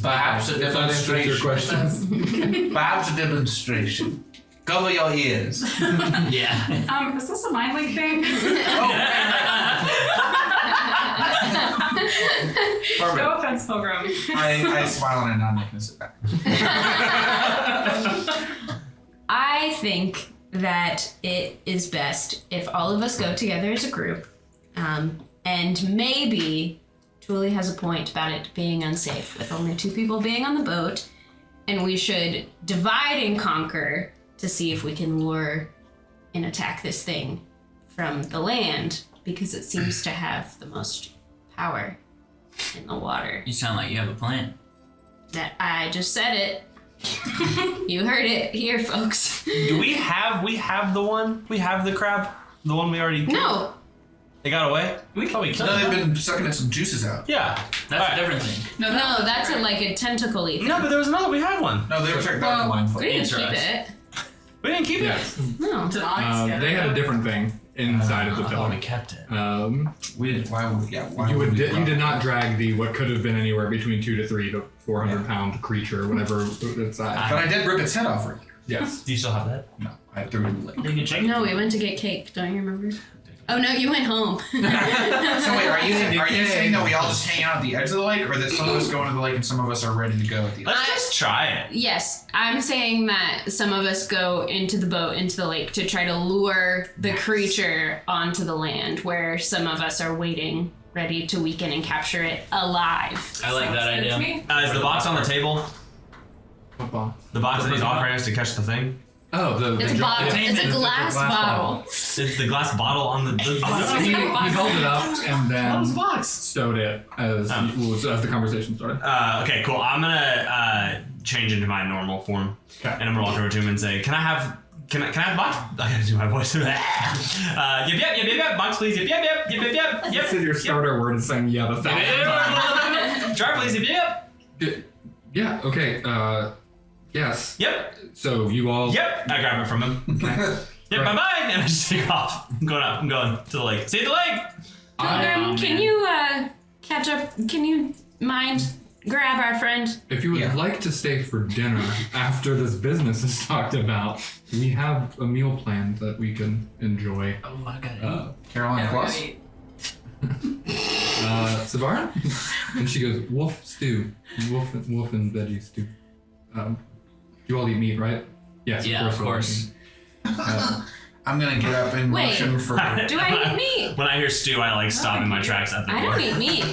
Perhaps a If that answers your demonstration. question. Perhaps a demonstration. Cover your ears. Yeah. Is this a mind link thing? Perfect. No offense, Pilgrim. I smile and I nod and sit back. I think that it is best if all of us go together as a group. And maybe Julie has a point about it being unsafe with only 2 people being on the boat. And we should divide and conquer to see if we can lure and attack this thing from the land because it seems to have the most power in the water. You sound like you have a plan. That I just said it. You heard it here, folks. Do we have the one? We have the crab? The one we already killed? No. They got away? We thought we killed No, them. they've been sucking some juices out. Yeah. That's Alright. a different thing. No, that's like a tentacle-y thing. No, but there was another. We had one. No, they were checking out the line for We didn't Answer keep us. it. We didn't keep Yes. No. They had a different thing inside of the I thought we building. kept it. We did. Why would? Yeah. Why You would we you did not drag the what could have been anywhere between 2 to 3 to 400-pound creature, whatever its size. But I did rip its head off earlier. Yes. Do you still have that? No, I threw it in the lake. They can check. No, we went to get cake. Don't you remember? Oh no, you went home. So wait, are you saying that we all just hang out at the edge of the lake, or that some of us go into the lake and some of us are ready to go at the edge? Let's just try it. Yes, I'm saying that some of us go into the boat, into the lake to try to lure the creature onto the land, where some of us are waiting, ready to weaken and capture it alive. I like that It's idea. me. Is the box on the table? What box? The box that he's offering us to catch the thing? Oh, It's a bottle. It's a glass bottle. It's the glass bottle on the He held it up and then box? stowed it as the conversation started. Okay, cool. I'm gonna change into my normal form, Okay. and I'm gonna walk over to him and say, "Can I have the box?" I gotta do my voice. Yep. Box, please. Yep. So your starter word is saying yeah, that's that. Jar, please. Yep. Yeah. Okay. Yes. Yep. So you all. Yep. I grab it from him. Okay. Yep. Right. Bye bye. And I just take off. I'm going up. I'm going to the lake. See you at the lake. Can you catch up? Can you mind grab our friend? If you would like to stay for dinner after this business is talked about, we have a meal planned that we can enjoy. Oh, I got it. Caroline Plus. Savara? And she goes, wolf stew. Wolf and veggie stew. You all eat meat, right? Yes, Yeah, of of course. course. I'm gonna get up and Wait. motion for. Do I eat meat? When I hear stew, I like stop in my tracks at the I door. don't eat meat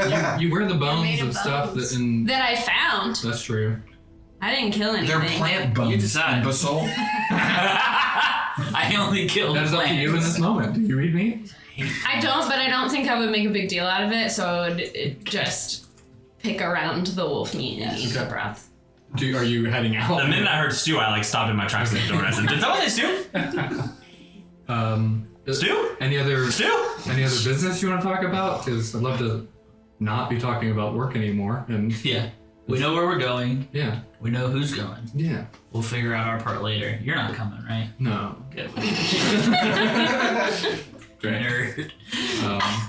You wear the bones made of of stuff bones. that in. that I found. That's true. I didn't kill anything. They're plant bones. You decide. Imbecile. I only killed That is up to you in this moment. Do you eat meat? I don't, but I don't think I would make a big deal out of it, so I would just pick around the wolf meat and eat the Okay. broth. Are you heading out? The minute I heard stew, I like stopped in my tracks at the door and I said, "Did someone say stew? Stew? Any other Stew?" business you want to talk about? Because I'd love to not be talking about work anymore. And Yeah. We know where we're going. yeah, We know who's going. yeah, We'll figure out our part later. You're not coming, right? no. Good. Great. Nerd.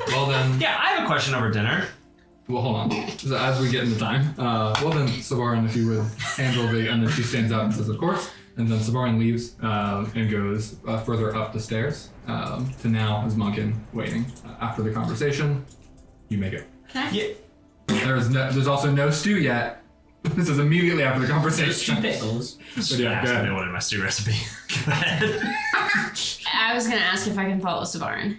Well then, Yeah, I have a question over dinner. Well, hold on. So as we get into time, well then, Savarin, if you would handle and then she stands up and says, of course. And then Savarin leaves and goes further up the stairs to now is Munkin waiting. After the conversation, you may go. Yeah. There's also no stew yet. This is immediately after the conversation. Pickles. But yeah, go I ahead. wanted my stew recipe. Go ahead. I was gonna ask if I can follow Savarin.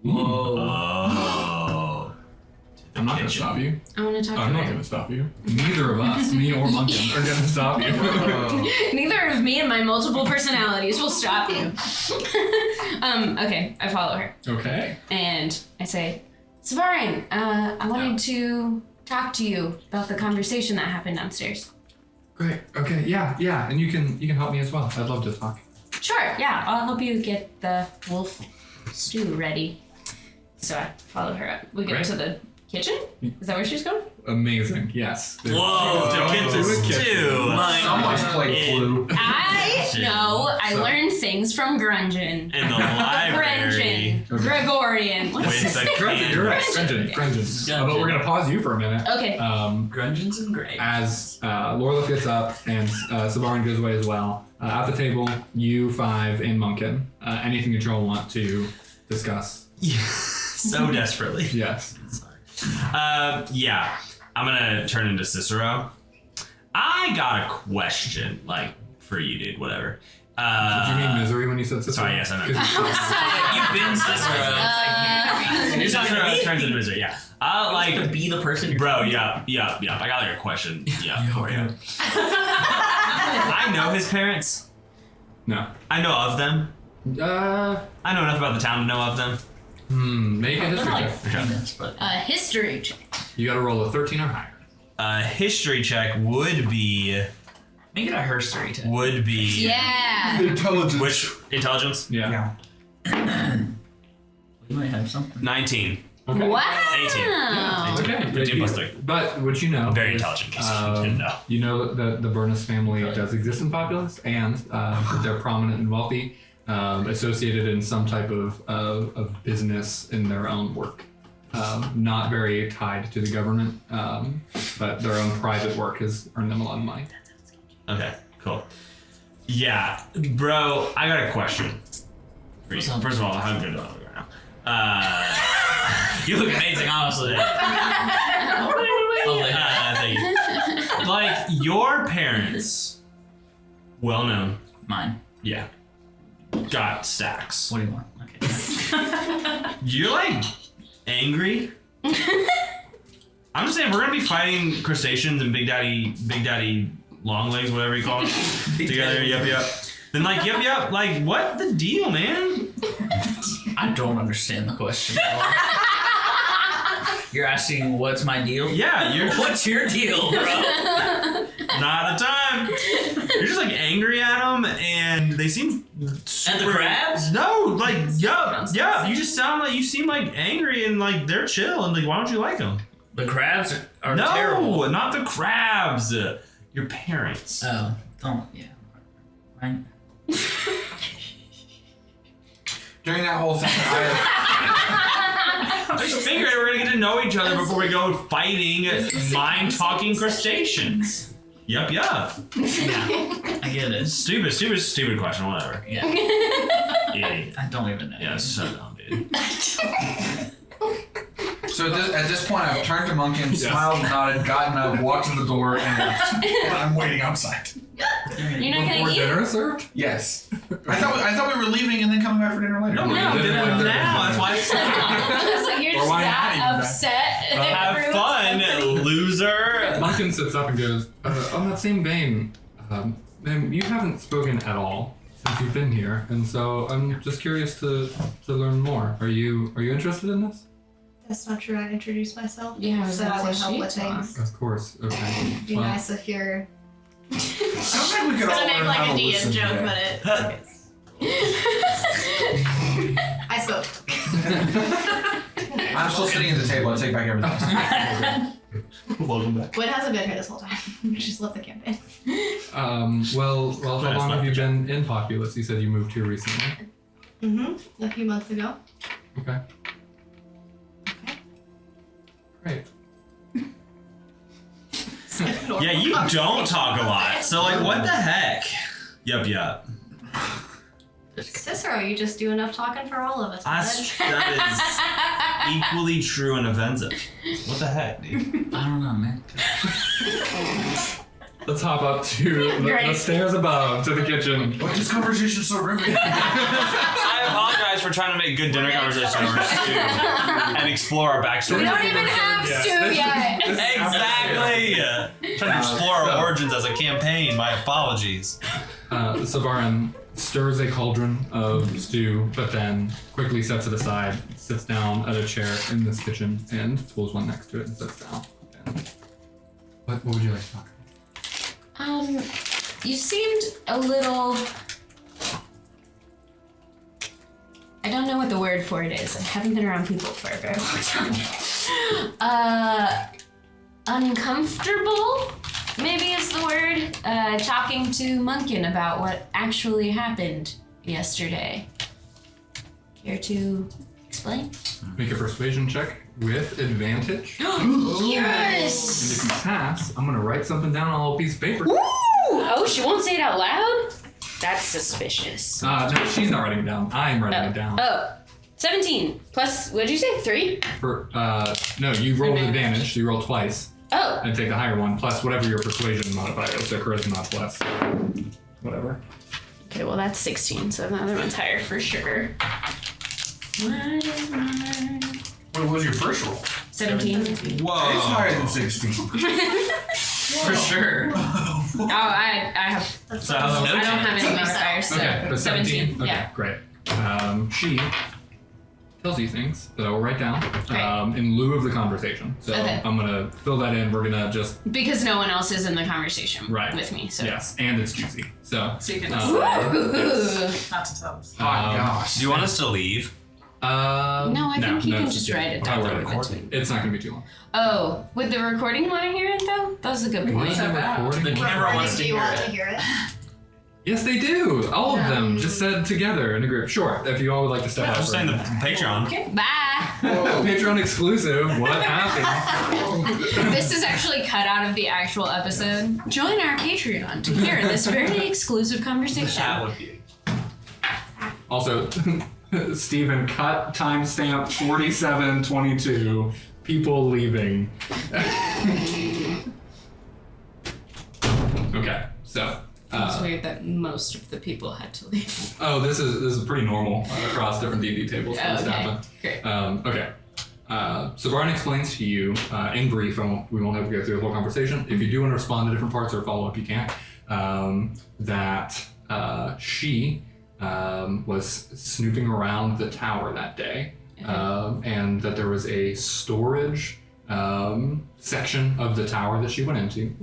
Whoa. Oh. I'm not gonna stop you. I want to talk I'm to not her. gonna stop you. Neither of us, me or Munkin, are gonna stop you. Neither of me and my multiple personalities will stop you. Okay, I follow her. Okay. And I say, Savarin, I wanted to talk to you about the conversation that happened downstairs. Great. Okay. Yeah. And you can help me as well. I'd love to talk. Sure, yeah, I'll help you get the wolf stew ready. So I follow her up. We get Great. to the kitchen? Is that where she's going? Amazing. Yes. Whoa, to get to stew. Someone's played Clue. I know. I learned things from Grungeon. In the library. Grungeon. Gregorian. What's With this? the You're right. Grungeon. Grungeon. But we're gonna pause you for a minute. Okay. Grungeons and grapes. As Lorla gets up and Savarin goes away as well. At the table, you 5 and Munkin. Anything that y'all want to discuss? So desperately. Yes. Yeah. I'm gonna turn into Cicero. I got a question, like, for you, dude, whatever. Did you mean misery when you said Cicero? Sorry, yes, I meant 'Cause You've been Cicero. You're talking about turns into misery, yeah. Like to Like, be the person. bro, yeah. I got like a question, for you. I know his parents. No. I know of them. I know enough about the town to know of them. Make a They're history not check. like famous, but History check. You gotta roll a 13 or higher. History check would be make it a herstory test. Yeah. Intelligence. which intelligence? Yeah. We might have something. 19. Okay. Wow. 18. Okay. 15 plus 3. But what you know, I'm very is, intelligent, in case you didn't know. You know that the Burness family does exist in Populous, and that they're prominent and wealthy, associated in some type of business in their own work. Not very tied to the government, but their own private work has earned them a lot of money. Okay, cool. Yeah, bro, I got a question for you. First of all, how good do I look right now? You look amazing, honestly. Thank you. Like, your parents, well known, Mine. yeah, got stacks. What do you want? Okay. You're like angry. I'm just saying, we're gonna be fighting crustaceans and Big Daddy long legs, whatever you call it, together. Yep. Then like, yep. Like, what the deal, man? I don't understand the question at all. You're asking what's my deal? Yeah, you're What's your deal, bro? not the time. You're just like angry at them, and they seem super... And the crabs? No, like yup. You just sound like you seem like angry, and like they're chill, and like why don't you like them? The crabs are No, terrible. not the crabs. Your parents. Oh, don't. Yeah. Right. During that whole thing, I just figured we're gonna get to know each other before we go fighting mind-talking crustaceans. Yup. Yeah. I get it. Stupid question. Whatever. Yeah. Idiot. I don't even know. Yeah, so dumb, dude. so at this point, I've turned to Munkin, smiled, nodded, gotten up, walked to the door, and left. And I'm waiting outside. You're not Before gonna eat? dinner is served? Yes. I thought we were leaving and then coming back for dinner later. No, we dinner didn't now. have dinner. That's why it's It's like you're Or just why not that even upset. have Everyone's fun, upset. loser. Munkin sits up and goes, on that same vein, ma'am, you haven't spoken at all since you've been here, and so I'm just curious to learn more. Are you interested in this? That's not true. I introduced myself. Yeah, I was so gonna I would say help she with talked. things. Of course. Okay. It'd be nice if you're. I don't think we could all Gonna make learn like how a to DM listen joke, today. but I spoke. I'm still sitting at the table. I take back everything. Welcome back. Gwen hasn't been here this whole time. She's left the campaign. Well, how long have you been in Populous? You said you moved here recently. A few months ago. Okay. Great. normal Yeah, you conversation. don't talk a lot. So like, what the heck? Yup. Cicero, you just do enough talking for all of us. That is equally true and offensive. What the heck, dude? I don't know, man. Let's hop up to the stairs above to the kitchen. What is conversation so riveting? I apologize for trying to make good dinner conversation over stew and explore our backstory. We don't even have stew yet. Exactly. Trying to explore our origins as a campaign. My apologies. Savarin stirs a cauldron of stew, but then quickly sets it aside, sits down at a chair in this kitchen, and pulls one next to it and sits down. And what would you like to talk about? You seemed a little... I don't know what the word for it is. I haven't been around people for a very long time. Uncomfortable, maybe is the word. Talking to Munkin about what actually happened yesterday. Care to explain? Make a persuasion check with advantage. Yes! And if you pass, I'm gonna write something down on a little piece of paper. Ooh! Oh, she won't say it out loud? That's suspicious. No, she's not writing it down. I'm writing it down. Oh, 17 plus, what did you say, 3? No, you rolled advantage, so you roll twice. Oh, And take the higher one, plus whatever your persuasion modifier is, so charisma plus whatever. okay, well that's 16, so the other one's higher for sure. What is mine? What was your first roll? 17. It's Whoa. higher than 16. For sure. Oh, I have, So I don't have any modifiers, so Okay, but 17. Okay, Yeah. great. She tells you things that I will write down Great. in lieu of the conversation. So Okay. I'm gonna fill that in. We're gonna just Because no one else is in the conversation Right. with me, so. yes, and it's juicy. So So you can Ooh. not to tell us. Oh gosh. Do you want us to leave? No, I think you can it's just yeah, write it I'll down. write it. It's not gonna be too long. Oh, would the recording want to hear it though? That was a good point. so bad. The camera wants to Do you hear want to it. hear it? Yes, they do. All of them just said together in a group. Sure, if you all would like to step I'm out. just for a saying the minute. Patreon. Bye. Patreon exclusive. What happened? This is actually cut out of the actual episode. Join our Patreon to hear this very exclusive conversation. That would be. Also, Stephen cut timestamp 4722. People leaving. Okay, so. It's weird that most of the people had to leave. Oh, this is pretty normal across different D&D tables. for this to Okay, happen. great. Okay. So Varn explains to you in brief. We won't have to go through the whole conversation. If you do want to respond to different parts or follow up, you can. That she was snooping around the tower that day, and that there was a storage section of the tower that she went into.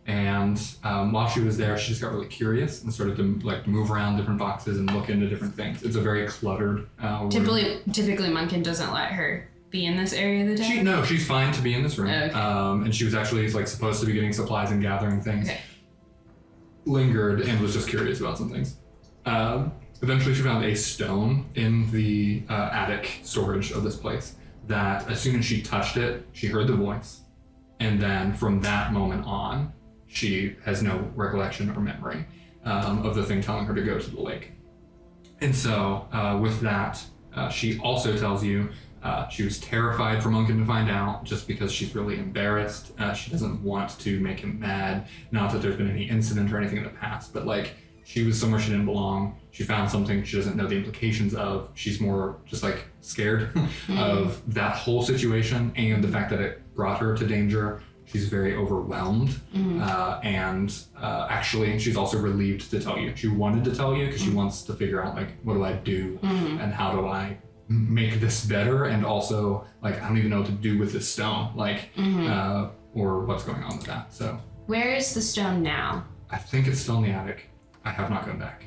And while she was there, she just got really curious and started to like move around different boxes and look into different things. It's a very cluttered room. Typically, Munkin doesn't let her be in this area of the town. She's fine to be in this room. Okay. And she was actually like supposed to be getting supplies and gathering things. Okay. Lingered and was just curious about some things. Eventually, she found a stone in the attic storage of this place. That as soon as she touched it, she heard the voice, and then from that moment on, she has no recollection or memory of the thing telling her to go to the lake. And so with that, she also tells you she was terrified for Munkin to find out just because she's really embarrassed. She doesn't want to make him mad. Not that there's been any incident or anything in the past, but like she was somewhere she didn't belong. She found something she doesn't know the implications of. She's more just like scared of that whole situation and the fact that it brought her to danger. She's very overwhelmed, and actually, she's also relieved to tell you. She wanted to tell you because she wants to figure out like, what do I do, and how do I make this better, and also like, I don't even know what to do with this stone, like, or what's going on with that. So, Where is the stone now? I think it's still in the attic. I have not gone back.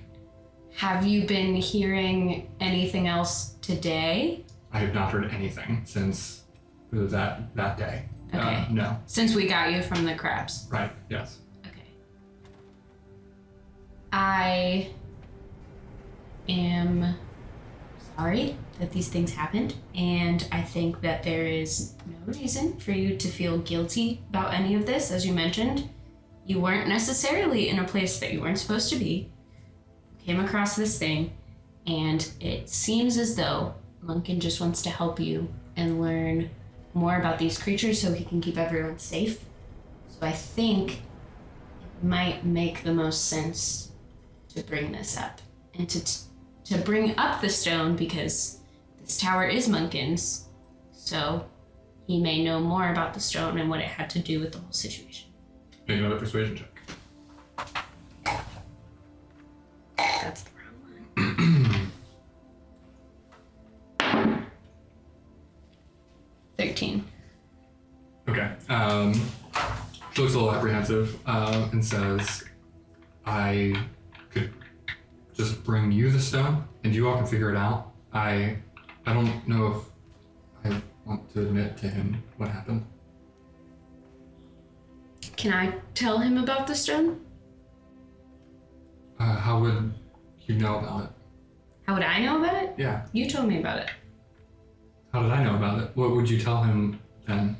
Have you been hearing anything else today? I have not heard anything since that day. Okay. No. Since we got you from the crabs. Right. Yes. Okay. I am sorry that these things happened, and I think that there is no reason for you to feel guilty about any of this, as you mentioned. you weren't necessarily in a place that you weren't supposed to be. Came across this thing, and it seems as though Munkin just wants to help you and learn more about these creatures so he can keep everyone safe. So I think it might make the most sense to bring this up and to bring up the stone, because this tower is Munkin's, so he may know more about the stone and what it had to do with the whole situation. Make another persuasion check. That's the wrong one. 13. Okay. She looks a little apprehensive and says, I could just bring you the stone and you all can figure it out. I don't know if I want to admit to him what happened. Can I tell him about the stone? How would you know about it? How would I know about it? Yeah. You told me about it. How did I know about it? What would you tell him then?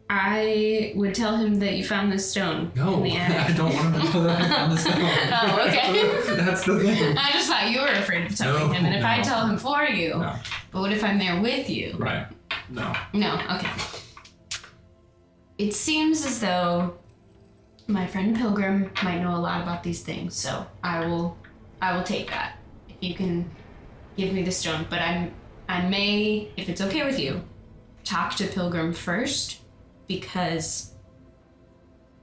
I would tell him that you found this stone No, in the attic. I don't want him to know that I found the stone. Oh, okay. That's the thing. I just thought you were afraid of telling No, him, and if I no. tell him for you, No. but what if I'm there with you? Right. No. No, okay. It seems as though my friend Pilgrim might know a lot about these things, so I will take that. If you can give me the stone, but I may, if it's okay with you, talk to Pilgrim first, because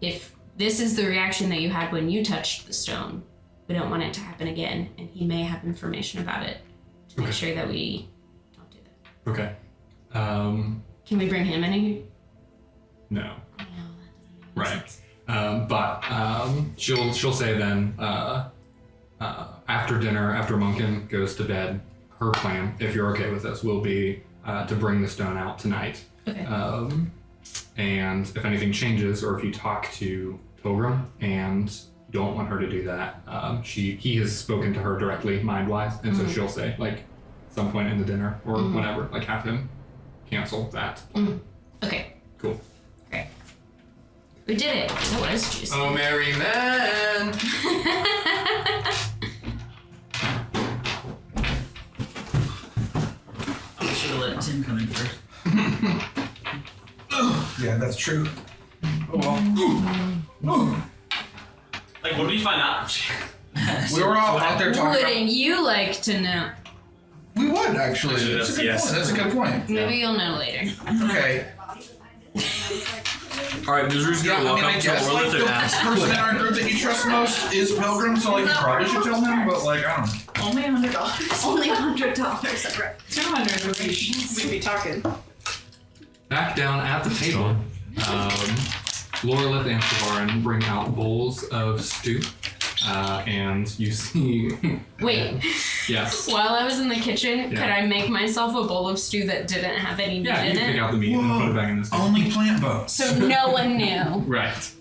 if this is the reaction that you had when you touched the stone, we don't want it to happen again, and he may have information about it to make sure that we don't do that. Okay. Can we bring him in here? No. No, that doesn't make Right. sense. But she'll say then after dinner, after Munkin goes to bed, her plan, if you're okay with this, will be to bring the stone out tonight. Okay. And if anything changes, or if you talk to Pilgrim and you don't want her to do that, he has spoken to her directly, mind-wise, and so she'll say, like, some point in the dinner or whenever, like, have him cancel that. Okay. Cool. Great. We did it. That was juicy. Oh, merry man! I should have let Tim come in first. Yeah, that's true. Oh well. Like, what did you find out? We were all out there talking. Wouldn't you like to know? We would actually. Actually, That's a good yes. point. That's a good point. Maybe you'll know later. Okay. All right, Drew's Yeah, gonna I walk mean, I up to guess like Orlith the and ask. person in our group that you trust most is Pilgrim, so like you probably should tell him. But like I don't know. Only $100. Only $100. Right. 200 would be, we'd be talking. Back down at the table, Lorelith and Savarin bring out bowls of stew, and you see. Wait. Yes. While I was in the kitchen, could I make myself a bowl of stew that didn't have any meat Yeah, you in pick it? out the meat and put it back in the stew. Only plant boats. So no one knew. Right.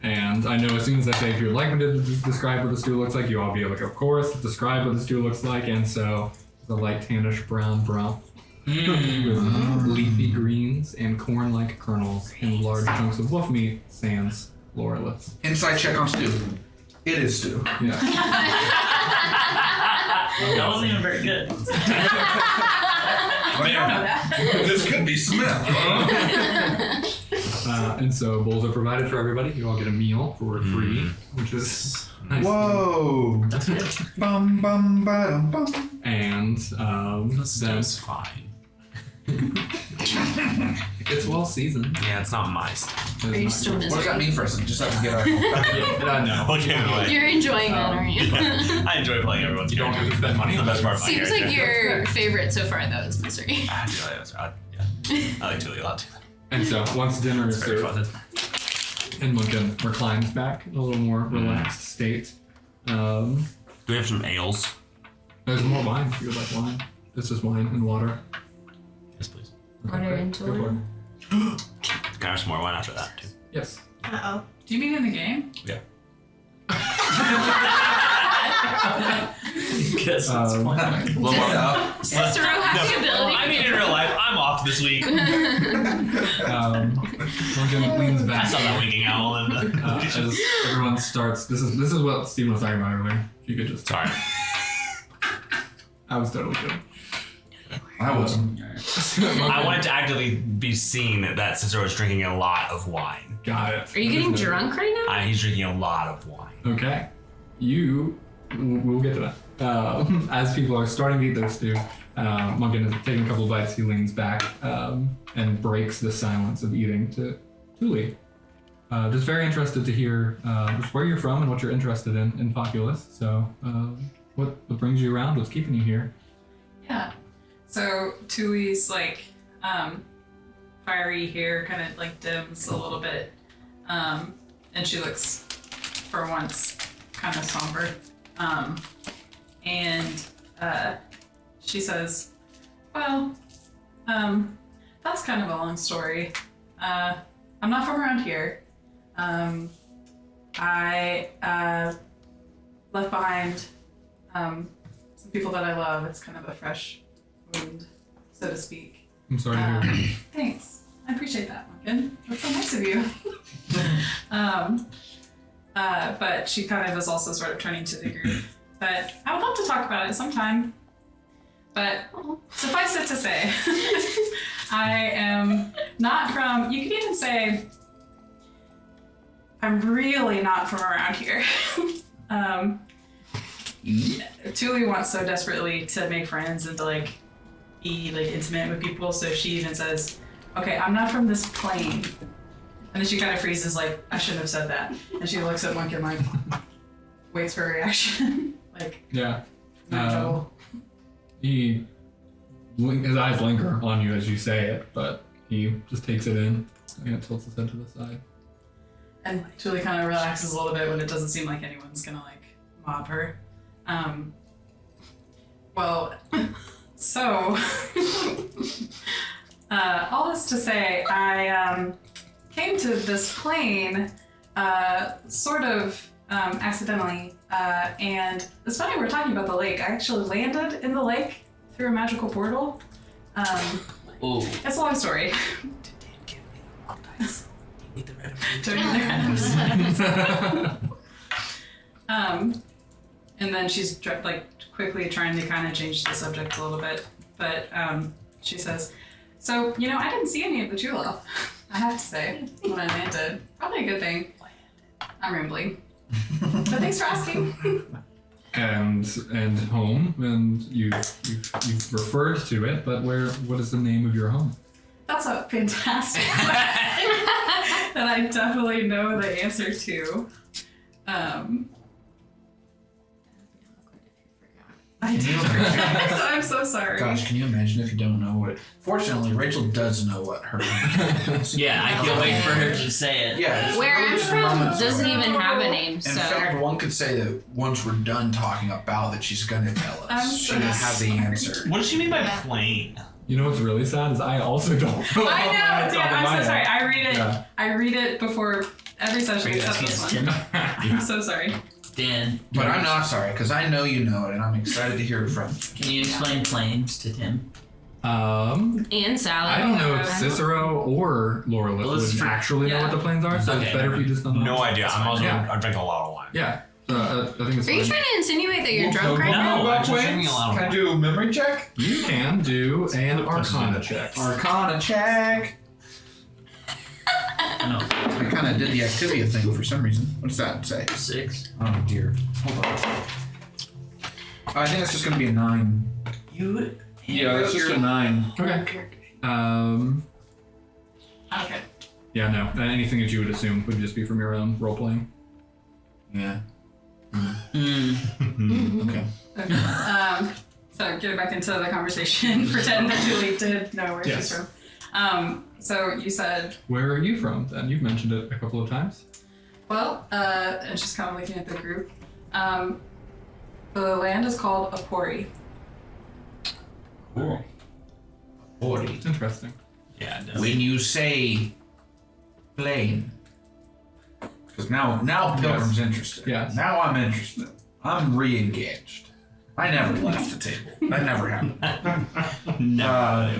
And I know as soon as I say if you would like me to describe what the stew looks like, you all be like, of course, describe what the stew looks like. And so the light tannish brown broth with leafy greens and corn-like kernels and large chunks of wolf meat, sans Lorelith. Inside check on stew. It is stew. Yeah. That wasn't even very good. This could be smell. And so bowls are provided for everybody. You all get a meal for free, which is nice. Whoa. That's good. Bum bum ba bum. And This then is fine. it's well seasoned. Yeah, it's not my style. Are you still What does that miserable? mean for us? Just have to get our. No. Okay, anyway. You're enjoying that, aren't you? I enjoy playing everyone's You don't game. have to spend money It's on the best part of my Seems character. like your favorite so far, though, is misery. I like Julie a lot too. And so once dinner is It's very served fun. and Munkin reclines back in a little more relaxed state, Do we have some ales? there's more wine if you would like wine. This is wine and water. Yes, please. Water into Go for wine? Can I have some more wine after that too? Yes. Uh oh. Do you mean in the game? Yeah. Guess it's fine. Cicero has the ability. I mean, in real life, I'm off this week. Lunkin leans I back saw that winking owl. And as everyone starts. This is what Steven was talking about earlier. If you could just. sorry. I was totally kidding. I wasn't. I wanted to actively be seen that Cicero is drinking a lot of wine. Got it. Are you getting drunk right now? He's drinking a lot of wine. Okay. We'll get to that. As people are starting to eat their stew, Munkin is taking a couple of bites. He leans back and breaks the silence of eating to Thule. Just very interested to hear just where you're from and what you're interested in Foculus. So, what brings you around? What's keeping you here? Yeah. So Tui's like fiery hair kind of like dims a little bit, and she looks, for once, kind of somber. And she says, "Well, that's kind of a long story. I'm not from around here. I left behind some people that I love. It's kind of a fresh wound, so to speak." I'm sorry to hear. Thanks. I appreciate that, Morgan. That's so nice of you. But she kind of is also sort of turning to the group. But I would love to talk about it sometime. But suffice it to say, I am not from, you could even say, I'm really not from around here. Thule wants so desperately to make friends and to like be like intimate with people, so she even says, "Okay, I'm not from this plane." And then she kind of freezes, like, I shouldn't have said that. And she looks at Munkin like, waits for a reaction. Like, Yeah. I'm in trouble. His eyes linger on you as you say it, but he just takes it in and tilts his head to the side. And Julie kind of relaxes a little bit when it doesn't seem like anyone's gonna like mob her. Well, so all this to say, I came to this plane sort of accidentally, and it's funny we're talking about the lake. I actually landed in the lake through a magical portal. It's a long story. Don't need the and then she's like quickly trying to kind of change the subject a little bit, but she says, "So, you know, I didn't see any of the Julaf, I have to say, when I landed. Probably a good thing. I'm rambling. But thanks for asking." And home, and you've referred to it, but what is the name of your home? That's a fantastic question that I definitely know the answer to. I do. I'm so sorry. Gosh, can you imagine if you don't know what? Fortunately, Rachel does know what her name is. Yeah, I can't wait for her to say it. Yeah. it's Where I'm just from moments doesn't away. even have a name, In so. fact, one could say that once we're done talking about that, she's gonna tell us. I'm She so will have the answer. What does she mean by plain? You know what's really sad is I also don't know. I know, Dan, I'm so sorry. I read it. Yeah. I read it before every session Are you except asking this us, one. Tim? I'm so sorry. Dan, But I'm not sorry, because I know you know it, and I'm excited to hear it from you. can you explain planes to Tim? And Sally. I don't know if Cicero or Laura Well, would it's for- actually know what the planes are, so Okay, it's better if you just don't know. No idea. I'm also Yeah. I drink a lot of wine. Yeah. I think it's Are you fine. trying to insinuate that you're drunk right no. now? I'm just drinking a lot of Can I wine. do a memory check? You can do an Arcana check. Arcana check. No, I kind of did the Activia thing for some reason. What does that say? 6. Oh dear. Hold on. I think it's just gonna be a 9. You. Yeah, it's just a 9. Okay. Okay. Yeah, no. Anything that you would assume would just be from your own role playing. Yeah. Mm. Okay. So getting back into the conversation, pretend that Julie did know where Yes. she's from. So you said, Where are you from then? You've mentioned it a couple of times. well, and she's kind of looking at the group. The land is called Apori. Cool. 40. Interesting. Yeah, it does. When you say plane, because now Pilgrim's interested. Yes. Now I'm interested. I'm re-engaged. I never left the table. That never happened. No.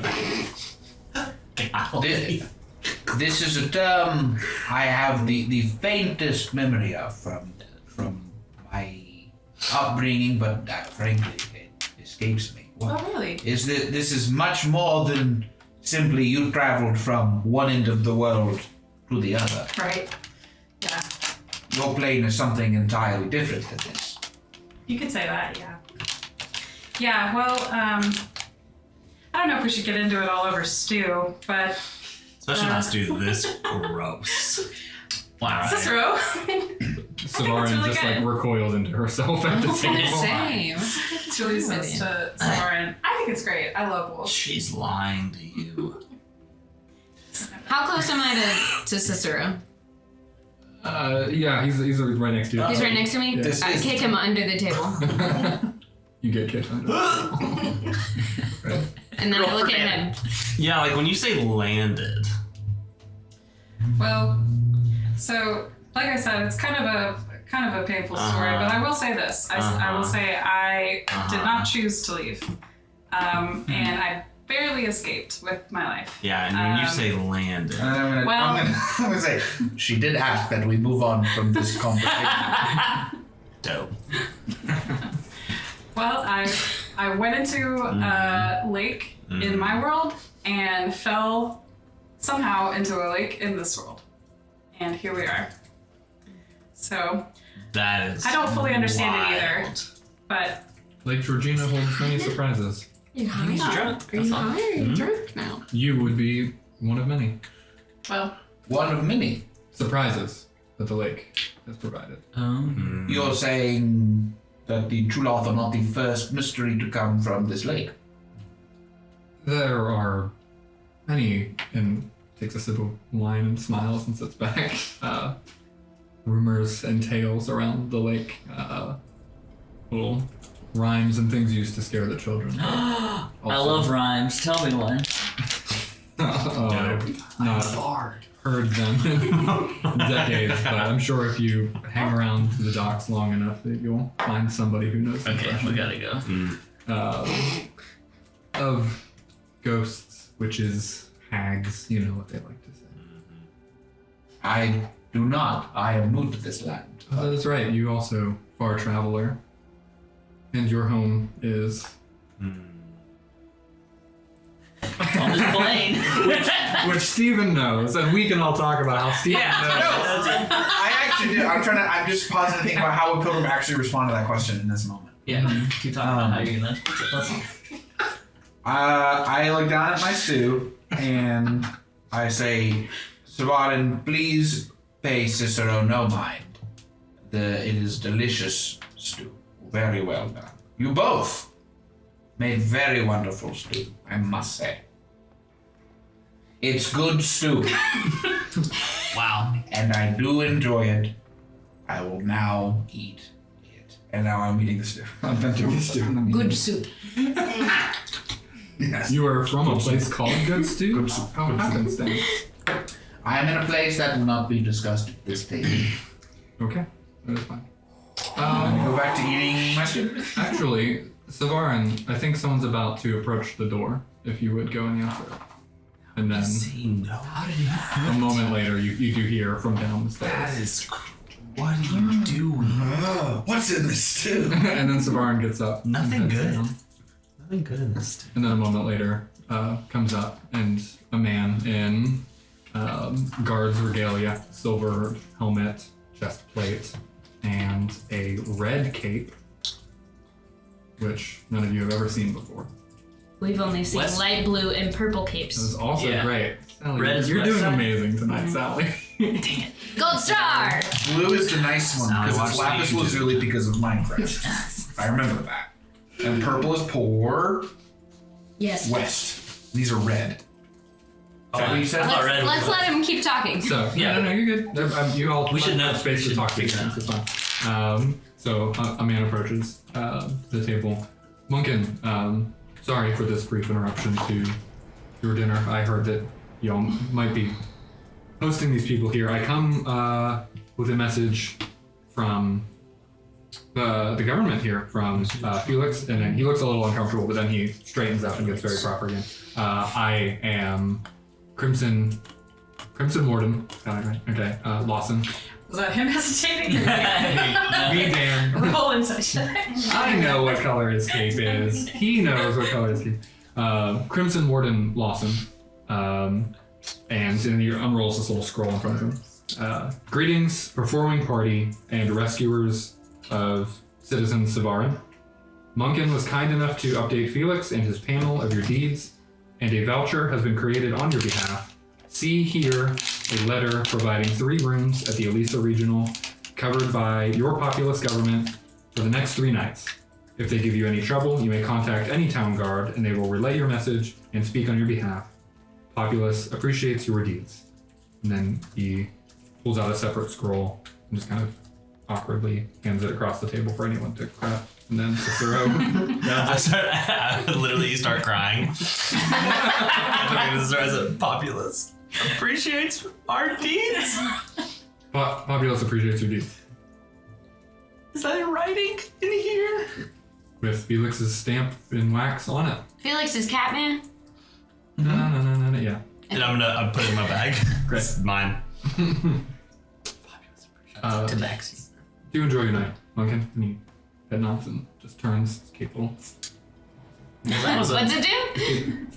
This is a term I have the faintest memory of from my upbringing, but frankly, it escapes me. Oh, really? Is that this is much more than simply you traveled from one end of the world to the other. Right. Yeah. Your plane is something entirely different than this. You could say that, yeah. Yeah, well, I don't know if we should get into it all over stew, but... Especially not do this gross. Wow. Cicero. Savarin really just good. like recoils into herself at the table. Same. Julie says to Soren, I think it's great. I love wolves. She's lying to you. How close am I to Cicero? Yeah, he's right next to you. He's right next to me? This I is- kick him under the table. You get kicked under. Right. And then I look at him. Yeah, like when you say landed. Well, so like I said, it's kind of a painful story, but I will say this: I will say I did not choose to leave, and I barely escaped with my life. Yeah, and when you say landed. And I'm gonna say, she did ask that we move on from this conversation. Dope. Well, I went into a lake in my world and fell somehow into a lake in this world, and here we are. So That is. I don't fully understand it either, wild. but Lake Georgina holds many surprises. You're high. He's drunk. Are you high? Are you drunk now? You would be one of many well, One of many. surprises that the lake has provided. Mm. You're saying that the Truloth are not the first mystery to come from this lake. There are many, and takes a sip of wine and smiles and sits back. Rumors and tales around the lake. Little rhymes and things used to scare the children. I love rhymes. Tell me one. Not heard them in decades, but I'm sure if you hang around the docks long enough, that you'll find somebody who knows. Okay, we gotta go. Of ghosts, witches, hags, you know what they like to say. I do not. I am new to this land. That is right. You also far traveler, and your home is On this plane. which Stephen knows, and we can all talk about how Stephen knows. I actually do. I'm just pausing to think about how would Pilgrim actually respond to that question in this moment. Yeah, keep talking about how you're gonna. Listen. I look down at my stew and I say, Savarin, please pay Cicero no mind. It is delicious stew. Very well done. You both made very wonderful stew, I must say. It's good stew, Wow. and I do enjoy it. I will now eat it. And now I'm eating the stew. I'm done doing the stew. Good soup. Yes. You are from a place called Good Stew? Good Stew. How happenstance. I am in a place that will not be discussed at this table. Okay, that is fine. Go back to eating my stew. Actually, Savarin, I think someone's about to approach the door, if you would go and answer it. And then Say no. a moment later, you do hear from down the That stairs. is. What are you doing? What's in this stew? And then Savarin gets up. Nothing and heads good. down. Nothing good in this. And then a moment later, comes up, and a man in guard's regalia, silver helmet, chest plate, and a red cape, which none of you have ever seen before. We've only seen West- light blue and purple This capes. is also Yeah. great. Sally, Red is you're West doing side. amazing tonight, Sally. Gold star! Blue is the nice one Sally, because watch it's the lapis YouTube. lazuli because of Minecraft. I remember that. And purple is poor Yes. west. These are red. Oh, that what you said? I thought red was Let's like- let him keep talking. So, Yeah. no, you're good. You all We should know. have space We to should talk to figure it things. It's fine. So, a man approaches the table. Munkin, sorry for this brief interruption to your dinner. I heard that y'all might be hosting these people here. I come with a message from the government here from Felix, and then he looks a little uncomfortable, but then he straightens up and gets very proper again. I am Crimson Morden. Got it right? Okay. Lawson. Was that him hesitating? Me, Dan. Roll insight. I know what color his cape is. He knows what color his cape. Crimson Warden Lawson. And then he unrolls this little scroll in front of him. Greetings, performing party and rescuers of citizen Savarin. Munkin was kind enough to update Felix and his panel of your deeds, and a voucher has been created on your behalf. See here a letter providing 3 rooms at the Elisa Regional, covered by your populous government for the next 3 nights. If they give you any trouble, you may contact any town guard, and they will relay your message and speak on your behalf. Populace appreciates your deeds. And then he pulls out a separate scroll and just kind of awkwardly hands it across the table for anyone to grab. And then Cicero. I literally start crying. Cicero said, Populace appreciates our deeds. Populace appreciates your deeds. Is that in writing in here? With Felix's stamp in wax on it. Felix is Catman. No, yeah. And I'm put it in my bag. Great. It's mine. Tabaxi. Do enjoy your night, Munkin. And he head nods and just turns his cape a little. What's it do?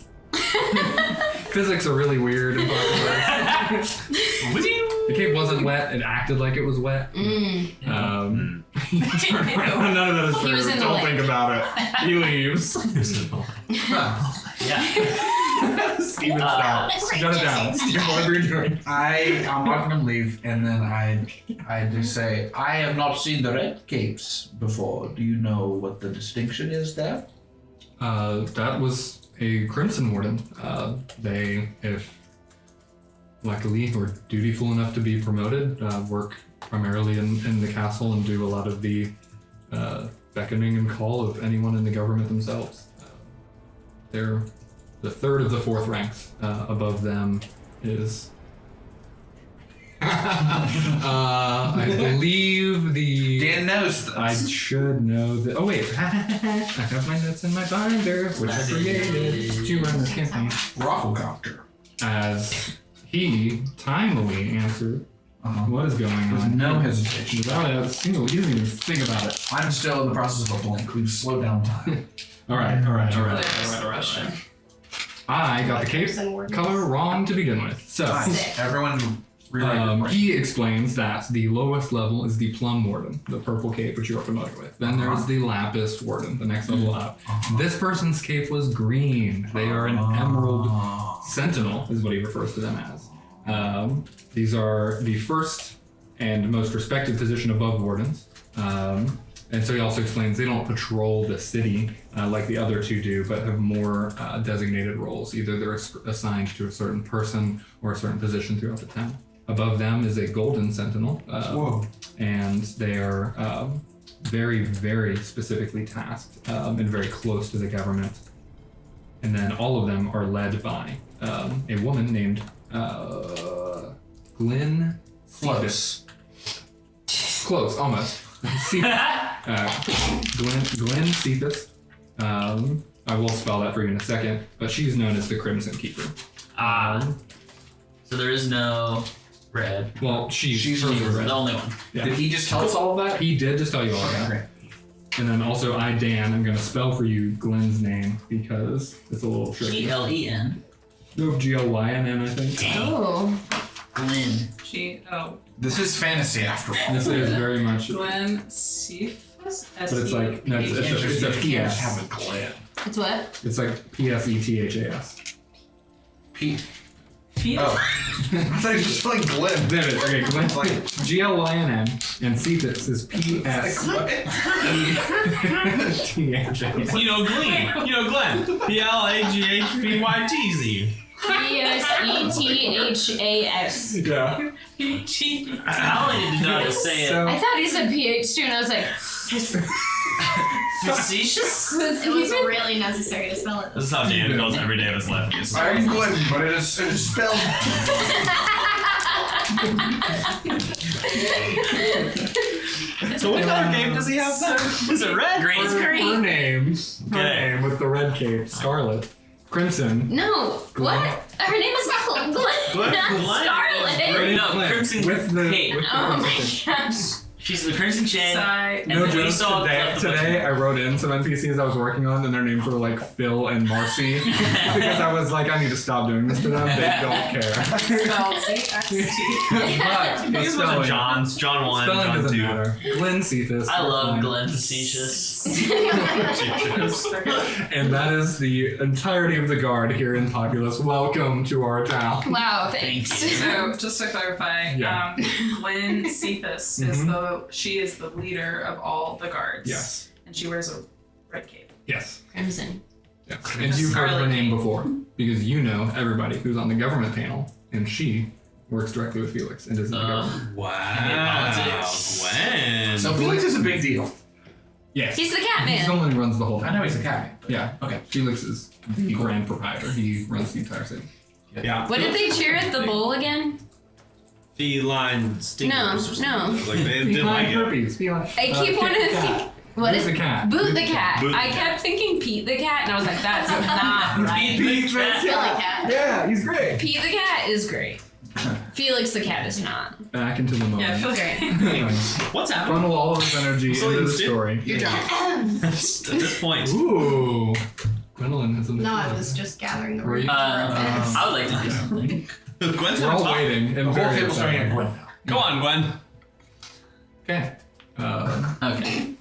Physics are really weird. And the cape wasn't wet. It acted like it was wet. None of that is true. He was in the Don't lake. think about it. He leaves. Yeah. Steven, stop. Shut it down. Steven, whatever you're doing. I'm watching him leave, and then I just say, I have not seen the red capes before. Do you know what the distinction is there? That was a Crimson Warden. They, if luckily or dutiful enough to be promoted, work primarily in the castle and do a lot of the beckoning and call of anyone in the government themselves. They're the 3rd of the 4th ranks. Above them is I believe the Dan knows this. I should know that. Oh wait, I have my notes in my binder, which I created to run this campaign. Rafflecopter. As he timely answered what is going With on. no hesitation. Without a single, he doesn't even think about it. I'm still in the process of a blink. We've slowed down time. All right. I got the cape Crimson Warden. color wrong to begin with. So Nice. Everyone really he explains that the lowest level is the Plum Warden, the purple cape, which you are familiar with. Then there's the Lapis Warden, the next level up. This person's cape was green. They are an Emerald Sentinel, is what he refers to them as. These are the first and most respected position above Wardens. And so he also explains they don't patrol the city like the other 2 do, but have more designated roles. Either they're assigned to a certain person or a certain position throughout the town. Above them is a Golden Sentinel. And they are very, very specifically tasked and very close to the government. And then all of them are led by a woman named Glenn close. Close, almost. Glenn Cephas. I will spell that for you in a second, but she's known as the Crimson Keeper. So there is no red. Well, she's She's red. the only one. Yeah. Did he just tell us all of that? He did just tell you all of that. Okay. And then also, Dan, I'm going to spell for you Glenn's name because it's a little tricky. Glen. No, Glynn, I think. Oh. Glen. This is fantasy after all. This is very much, Glen Cephas? but it's like, no, it's a You can't PS. have a Glen. It's what? It's like PSETHAS. P. Feet? Oh. I thought he was spelling Glen. There it is. Okay, Glenn's like GLYNN, and Cephas is PSETHAS. You know Glenn. PLAGHBYTZ. PSETHAS. Yeah. I only need to know how to say it. So, I thought he said PH too, and I was like, Facetious? It was really necessary to spell it. This is how Dan feels every day of his life. I'm Glen, but it is spelled. So what color cape does he have? Is it red? Green. It's Her green. name. Her Okay. name with the red cape. Scarlet. Crimson. No, what? Her name is Glenn, not Glenn. Scarlet. No, Glenn. Crimson With the, Cape. with the Oh my crimson. gosh. She's the Crimson Chain. Side. And No then we joke. saw Today I wrote in some NPCs I was working on, and their names were like Phil and Marcy because I was like, I need to stop doing this to them. They don't care. Spelled C-X-T. But These ones are John's. John 1, Spelling John doesn't 2. matter. Glenn Cephas. I we're love fine. Glenn Facetious. And that is the entirety of the guard here in Populous. Welcome to our town. Wow, thanks. So just to clarify, Yeah. Gwen Cephas is she is the leader of all the guards. Yes. And she wears a red cape. Yes. Crimson. Yeah. And you've heard her Scarlet name King. before because you know everybody who's on the government panel, and she works directly with Felix and is in the government. Wow. Politics. Gwen. So Felix is a big deal. Yes. He's the cat He's the man. one who runs the whole I thing. know he's a cat man. Yeah. Okay. Felix is the grand proprietor. He runs the entire city. Yeah. What did they cheer at the bowl again? Feline stinkers. No, no. Like they didn't like it. herpes. Feline. I keep wanting to think. What Who's is the cat? Boot the cat. Boot the I cat. kept thinking Pete the cat, and I was like, that's not right. Pete the Billy cat. Yeah, he's great. Pete the cat is great. Felix the cat is not. Back into the moment. Yeah, I feel Great. Anyways, What's happening? funnel all of his energy So into the you- story. You're drunk. At this point. Ooh. Gwendolyn has a No, I was just gathering the Were you? room. I would like to do something. Gwen's We're on all top. waiting. And The whole very table's starting at excited. Gwen now. Go on, Gwen. Okay. Okay.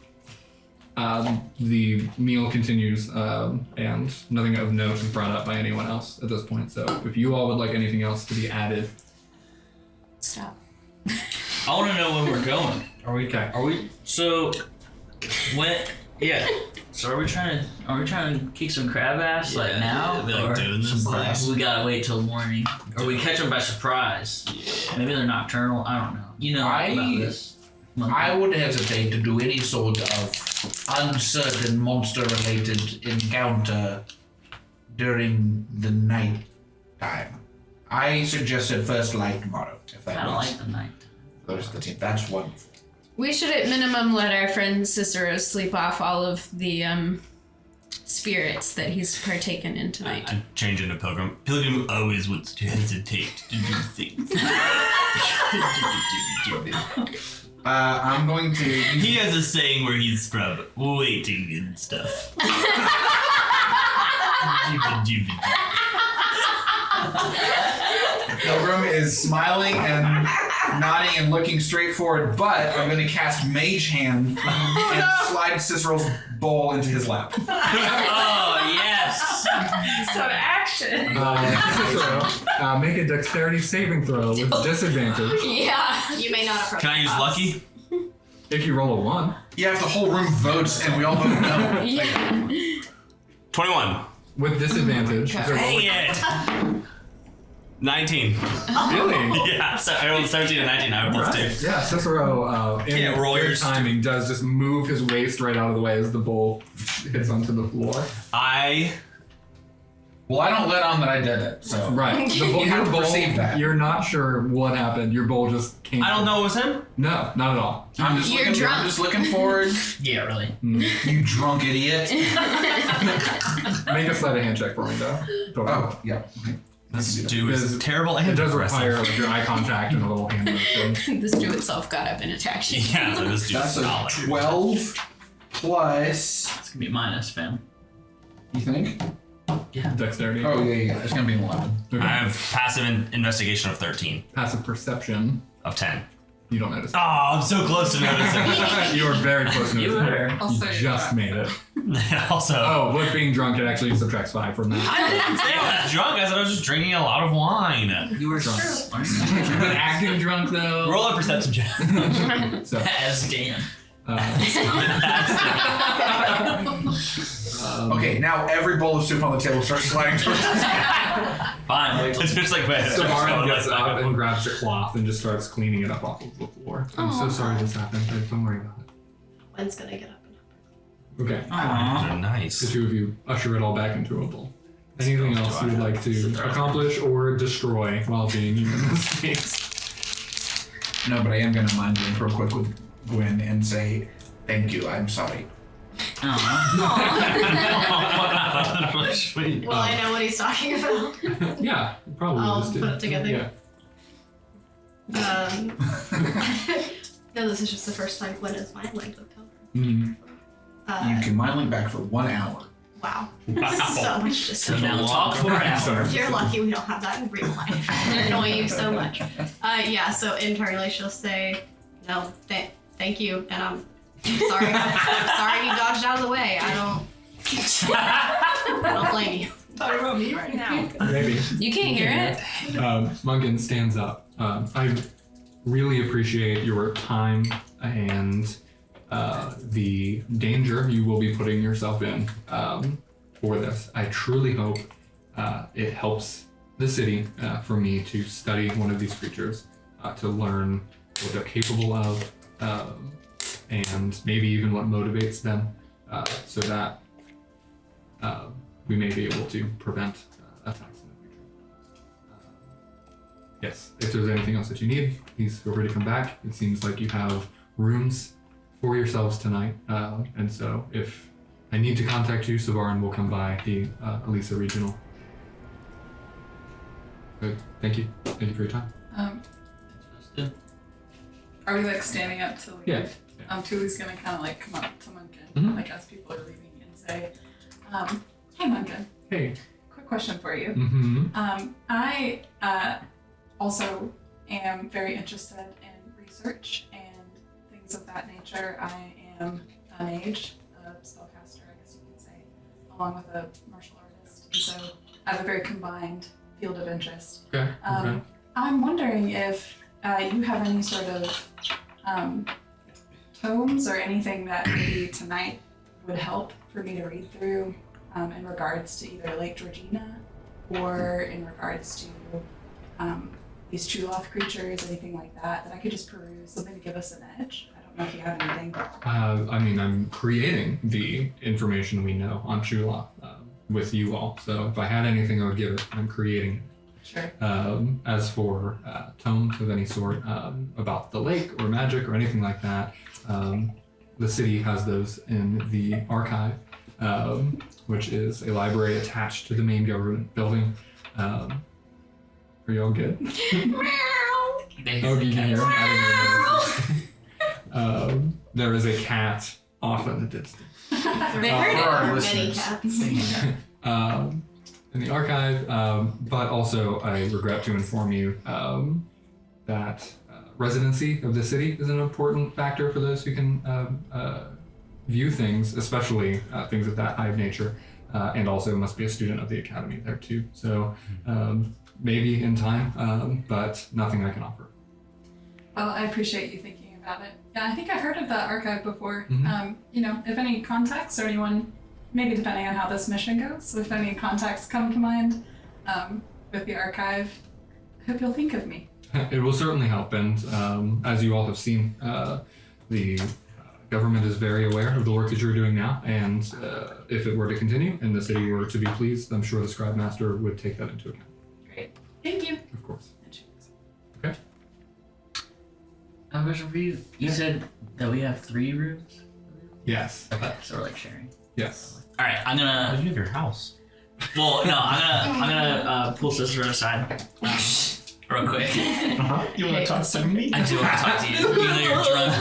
The meal continues, and nothing of note is brought up by anyone else at this point. So, if you all would like anything else to be added, Stop. I want to know when we're going. okay. Are we so when? Yeah. So are we trying to kick some crab ass like Yeah, now, they're, like, or doing this class. we gotta wait till morning, or we catch them by surprise? Maybe they're nocturnal. I don't know. You know about this. I would hesitate to do any sort of uncertain monster-related encounter during the night time. I suggested first light tomorrow. If I that don't works. like the night. That's wonderful. We should at minimum let our friend Cicero sleep off all of the spirits that he's partaken in tonight. I change into Pilgrim. Pilgrim always wants to hesitate to do things. I'm going to. He has a saying where he's from waiting and stuff. Pilgrim is smiling and nodding and looking straight forward, but I'm going to cast Mage Hand and slide Cicero's bowl into his lap. Oh yes! Some action. Cicero, make a dexterity saving throw with disadvantage. Yeah. You may not approach. Can I use lucky? If you roll a 1, Yeah, if the whole room votes and we all vote no. Yeah. 21. with disadvantage. Oh my so roll Dang it! 19. Really? Yeah, so I rolled 17 and 19. I have plus 2. Yeah, Cicero, in Yeah, roll good your timing, does just move his waist right out of the way as the bowl hits onto the floor. Well, I don't let on that I did it, so. Right. The bowl, You have your to bowl, perceive that. you're not sure what happened. Your bowl just came. I don't know it was him. No, not at all. I'm just You're looking. drunk. I'm just looking forward. Yeah, really. You drunk idiot. Make a sleight of hand check for me, though. Totally. Oh, yeah. This Because dude is terrible and It does aggressive. require like, your eye contact and a little hand motion. This Jew itself got up and attacked you. Yeah, so this dude's That's a solid. 12 plus. It's gonna be minus, fam. You think? Dexterity. Oh yeah. It's gonna be an 11. Okay. I have passive investigation of 13 Passive perception. of 10. You don't notice. Oh, I'm so close to noticing. You are very close to You noticing. were. Also, You just made it. Also, Oh, with being drunk, it actually subtracts 5 from that. I didn't say I was drunk. I said I was just drinking a lot of wine. You were Drunk. smart. Acting drunk though. Roll a perception check. So, As Dan. Okay, now every bowl of soup on the table starts sliding towards us. Fine. It's just like, wait, it's just Samara going gets like up that. and grabs a cloth and just starts cleaning it up off of the floor. I'm so sorry this happened. Don't worry about it. Gwen's gonna get up and Okay. Those are nice. The two of you usher it all back into a bowl. Anything Smells else to you would our like to accomplish or destroy while being in this case? No, but I am gonna mind games real quick with Gwen and say, "Thank you. I'm sorry." Well, I know what he's talking about. Yeah, probably. I'll just put it together. Yeah. No, this is just the first time Gwen has mind linked with Cobra. Mm-hmm. You can mind link back for 1 hour. Wow. So much to So say. now we'll talk for an hour. Sorry. You're lucky we don't have that in real life. It annoy you so much. Yeah, so internally she'll say, no, thank you, and I'm sorry. I'm sorry you dodged out of the way. I don't blame you. Talking about me right now. Maybe. You can't hear it. Munkin stands up. I really appreciate your time and the danger you will be putting yourself in for this. I truly hope it helps the city for me to study one of these creatures, to learn what they're capable of, and maybe even what motivates them, so that we may be able to prevent attacks in the future. Yes, if there's anything else that you need, please feel free to come back. It seems like you have rooms for yourselves tonight, and so if I need to contact you, Savarin will come by the Elisa Regional. Good. Thank you. Thank you for your time. Are we like standing up to leave? Yeah. Tuli's gonna kind of like come up to Munkin, Mhm. like as people are leaving, and say, "Hey, Munkin, Hey. quick question for you. Mm-hmm. I also am very interested in research and things of that nature. I am a mage, a spellcaster, I guess you could say, along with a martial artist, and so I have a very combined field of interest. Okay. Okay. I'm wondering if you have any sort of tomes or anything that maybe tonight would help for me to read through in regards to either Lake Georgina or in regards to these Chuloth creatures, anything like that I could just peruse, something to give us an edge. I don't know if you have anything. I mean, I'm creating the information we know on Chula with you all. So if I had anything, I would give it. I'm creating it. Sure. As for tomes of any sort about the lake or magic or anything like that, the city has those in the archive, which is a library attached to the main government building. Are you all good? Oh, you can hear him? I didn't even notice. There is a cat off in the distance. They For heard our it. Many listeners. cats. In the archive, but also I regret to inform you that residency of the city is an important factor for those who can view things, especially things of that high of nature, and also must be a student of the academy there too. So maybe in time, but nothing I can offer. Well, I appreciate you thinking about it. Yeah, I think I've heard of that archive before. Mhm. If any contacts or anyone, maybe depending on how this mission goes, if any contacts come to mind with the archive, I hope you'll think of me. It will certainly help, and as you all have seen, the government is very aware of the work that you're doing now, and if it were to continue and the city were to be pleased, I'm sure the scribe master would take that into account. Great. Thank you. Of course. I have a question for you. You said that we have 3 rooms? Yes. Okay, so we're like sharing. Yes. Alright, I'm How gonna. do you have your house? Well, no, I'm gonna pull Sister aside real quick. You want to talk to me? I do want to talk to you. Even though you're drunk.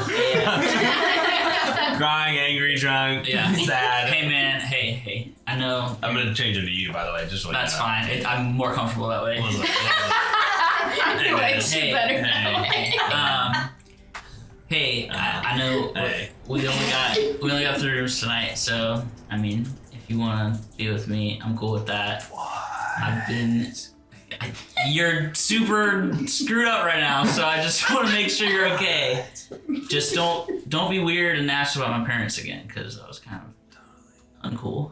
Crying, angry, drunk, Yeah. sad. Hey man, hey. I know. I'm gonna change it to you, by the way. Just so That's you know. fine. I'm more comfortable that way. He likes you better. Hey, I know we only got 3 rooms tonight, so I mean, if you wanna be with me, I'm cool with that. You're super screwed up right now, so I just want to make sure you're okay. Just don't be weird and ask about my parents again, because that was kind of uncool.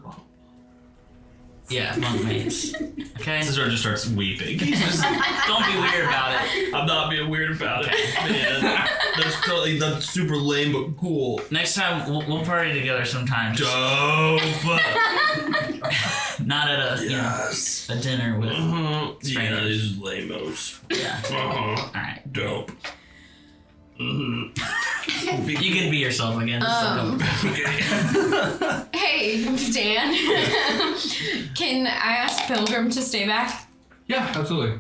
Yeah, monk mates. Okay. Sister just starts weeping. Just don't be weird about it. I'm not being weird about it, man. That's super lame but cool. Next time we'll party together sometime. Just Dope. not at a a dinner with Yeah, strangers. these lamos. Yeah. All right. Dope. You can be yourself again. Hey, Dan. Can I ask Pilgrim to stay back? Yeah, absolutely.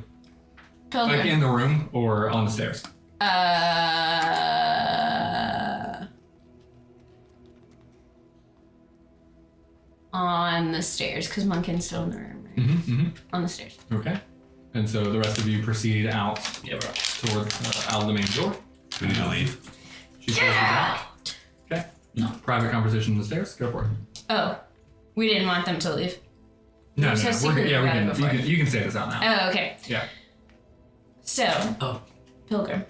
Pilgrim. Like in the room or on the stairs. On the stairs, because Munkin's still in the room, right? On the stairs. Okay. And so the rest of you proceed out Yeah, bro. toward out of the main door. We need to leave. She closes out. Okay. No. Private conversation on the stairs. Go for it. Oh, we didn't want them to leave. No, So We're secretly good. Yeah, we about it can. before. You can say this out now. Oh, okay. Yeah. So, Oh. Pilgrim.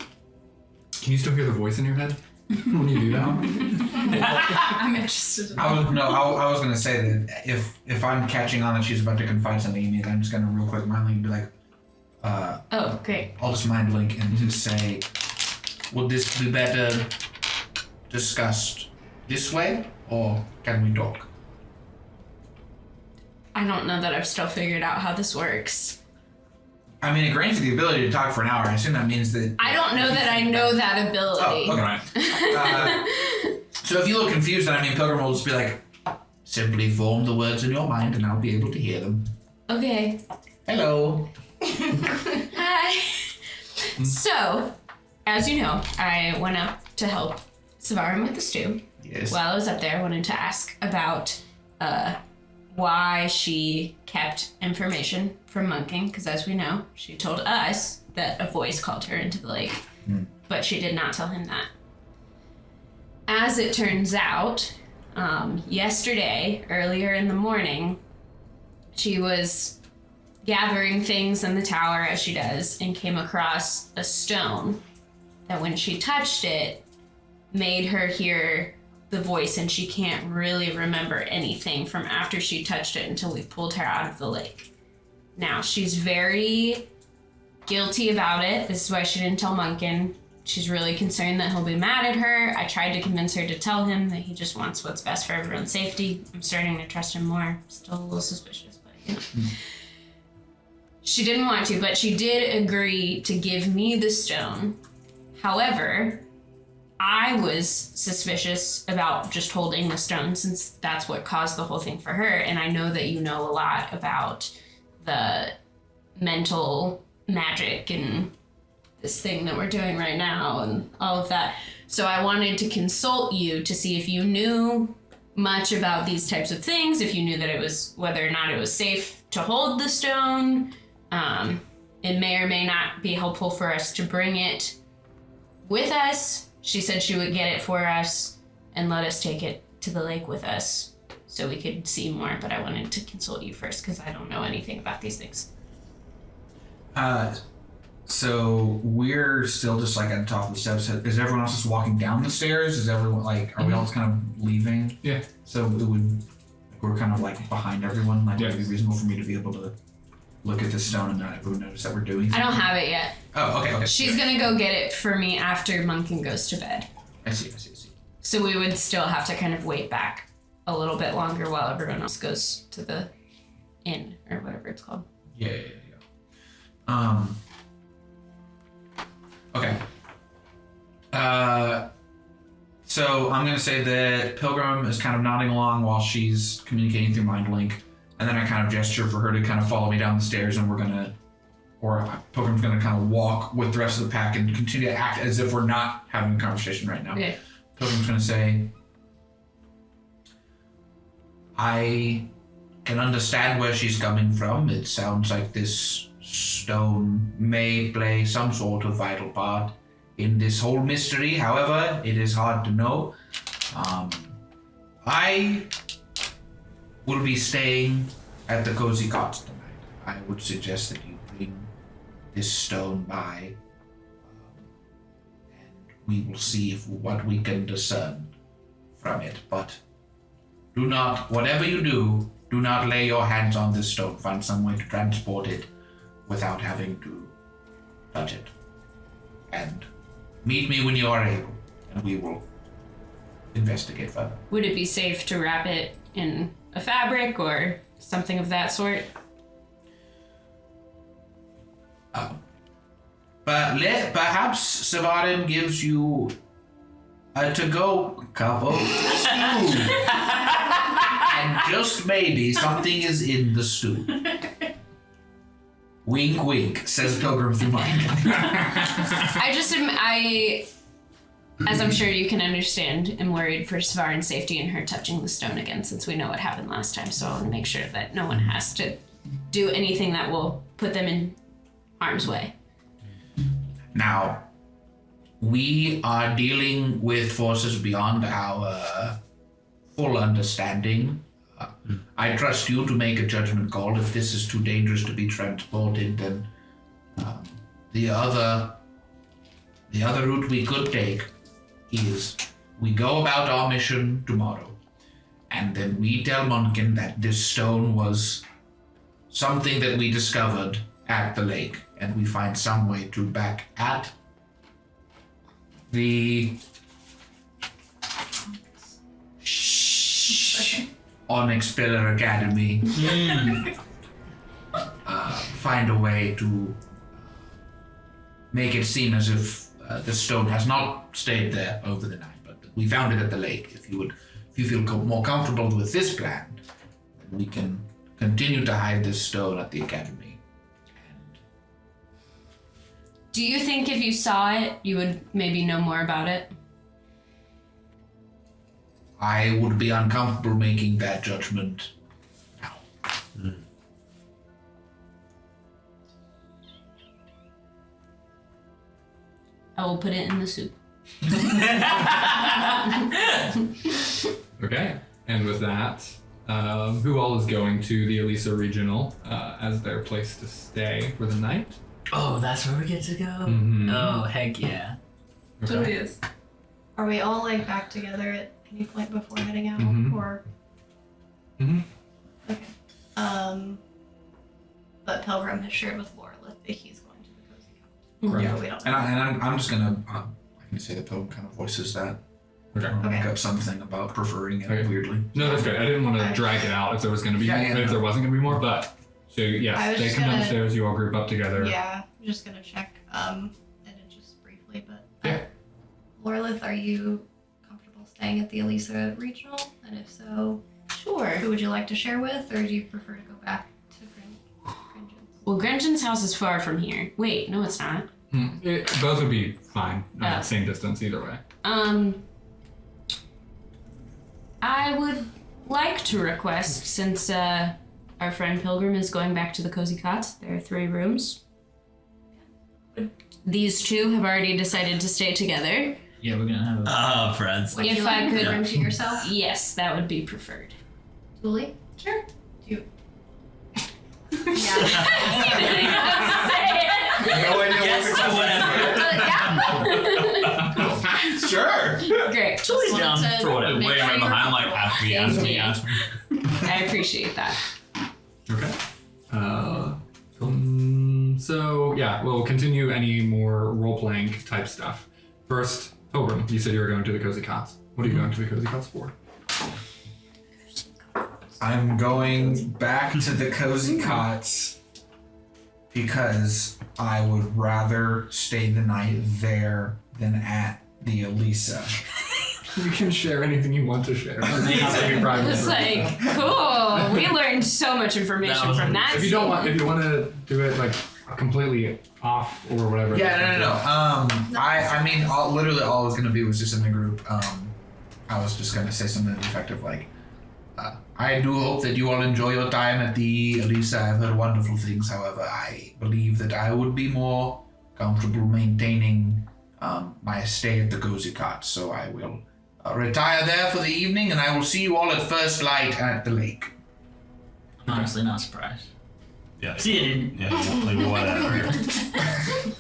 Can you still hear the voice in your head when you do that? I'm interested in I was gonna say that if I'm catching on that she's about to confide something in me, then I'm just gonna real quick mind link and be like, Oh, great. I'll just mind link and just say, would this be better discussed this way, or can we talk? I don't know that I've still figured out how this works. I mean, it grants you the ability to talk for an hour. I assume that means that. I don't know that I know that ability. Oh, okay. Right. So if you look confused, then I mean, Pilgrim will just be like, simply form the words in your mind, and I'll be able to hear them. Okay. Hello. Hi. So, as you know, I went up to help Savarin with the stew. Yes. While I was up there, I wanted to ask about why she kept information from Munking, because as we know, she told us that a voice called her into the lake, but she did not tell him that. As it turns out, yesterday, earlier in the morning, she was gathering things in the tower as she does and came across a stone that when she touched it made her hear the voice, and she can't really remember anything from after she touched it until we pulled her out of the lake. Now, she's very guilty about it. This is why she didn't tell Munkin. She's really concerned that he'll be mad at her. I tried to convince her to tell him that he just wants what's best for everyone's safety. I'm starting to trust him more. Still a little suspicious, but you know. She didn't want to, but she did agree to give me the stone. However, I was suspicious about just holding the stone since that's what caused the whole thing for her. And I know that you know a lot about the mental magic and this thing that we're doing right now and all of that. So I wanted to consult you to see if you knew much about these types of things, if you knew that it was, whether or not it was safe to hold the stone. It may or may not be helpful for us to bring it with us. She said she would get it for us and let us take it to the lake with us so we could see more, but I wanted to consult you first because I don't know anything about these things. So we're still just like at the top of the steps. Is everyone else just walking down the stairs? Is everyone like, are we all just kind of leaving? Yeah. So it would, we're kind of like behind everyone. Like, would it be Yes. reasonable for me to be able to look at the stone and not everyone notice that we're doing I something? don't have it yet. Oh, okay. She's gonna go get it for me after Munkin goes to bed. I see. So we would still have to kind of wait back a little bit longer while everyone else goes to the inn or whatever it's called. Yeah. Okay. So I'm gonna say that Pilgrim is kind of nodding along while she's communicating through Mind Link, and then I kind of gesture for her to kind of follow me down the stairs, and Pilgrim's gonna kind of walk with the rest of the pack and continue to act as if we're not having a conversation right now. Okay. Pilgrim's gonna say, I can understand where she's coming from. It sounds like this stone may play some sort of vital part in this whole mystery. However, it is hard to know. I will be staying at the Cozy Cot tonight. I would suggest that you bring this stone by, and we will see what we can discern from it. But do not, whatever you do not lay your hands on this stone. Find some way to transport it without having to touch it. And meet me when you are able, and we will investigate further. Would it be safe to wrap it in a fabric or something of that sort? But perhaps Savarin gives you a to-go cup of stew. And just maybe something is in the stew. Wink, wink, says Pilgrim through mind. As I'm sure you can understand, am worried for Savarin's safety and her touching the stone again, since we know what happened last time. So I want to make sure that no one has to do anything that will put them in harm's way. Now, we are dealing with forces beyond our full understanding. I trust you to make a judgment call. If this is too dangerous to be transported, then the other route we could take is we go about our mission tomorrow, and then we tell Munkin that this stone was something that we discovered at the lake, and we find some way to back at the Onyx Pillar Academy. Find a way to make it seem as if the stone has not stayed there over the night, but we found it at the lake. If you feel more comfortable with this plan, then we can continue to hide this stone at the academy. Do you think if you saw it, you would maybe know more about it? I would be uncomfortable making that judgment now. I will put it in the soup. Okay, and with that, who all is going to the Elisa Regional as their place to stay for the night? Oh, that's where we get to go? Mhm. Oh, heck yeah. Totally is. Are we all like back together at any point before heading out, Mhm. or? Mhm. Okay. But Pilgrim has shared with Laura that he's going to the Cozy Cup. Correct. So we don't. And I'm just gonna I can say that Pilgrim kind of voices that. Okay. Or make Okay. up something about preferring it Okay. weirdly. No, that's good. I didn't want to drag it out if there was going to be, Yeah, if there wasn't going to be more, but so I yes, was they just come gonna- downstairs. You all group up together. Yeah, I'm just gonna check, and then just briefly, but. Yeah. Lorelith, are you comfortable staying at the Elisa Regional? And if so, Sure. who would you like to share with, or do you prefer to go back to Gringens? Well, Grenton's house is far from here. Wait, no, it's not. Both would be fine. Oh. Same distance either way. I would like to request, since our friend Pilgrim is going back to the Cozy Cots, there are 3 rooms. These 2 have already decided to stay together. Yeah, we're gonna have a... friends. Would If you I like could- the room to yourself? Yes, that would be preferred. Julie? Sure. Yeah. No idea Yes, to whatever. Sure. Great. Julie's down wanted to for whatever. make Way sure right you're behind, like, comfortable. ask me. I appreciate that. Okay. So yeah, we'll continue any more role-playing type stuff. First, Pilgrim, you said you were going to the Cozy Cots. What are you going to the Cozy Cots for? I'm going back to the Cozy Cots because I would rather stay the night there than at the Elisa. You can share anything you want to share. It doesn't have to be private. It's like, cool. We learned so much information That was from that. If you don't want, if you want to do it like completely off or whatever. Yeah, no. I mean, literally all I was gonna do was just in the group. I was just gonna say something effective like, I do hope that you all enjoy your time at the Elisa. I've heard wonderful things. However, I believe that I would be more comfortable maintaining my stay at the Cozy Cot. So I will retire there for the evening, and I will see you all at first light at the lake. Honestly, not surprised. Yeah. See you, dude. Yeah, like whatever.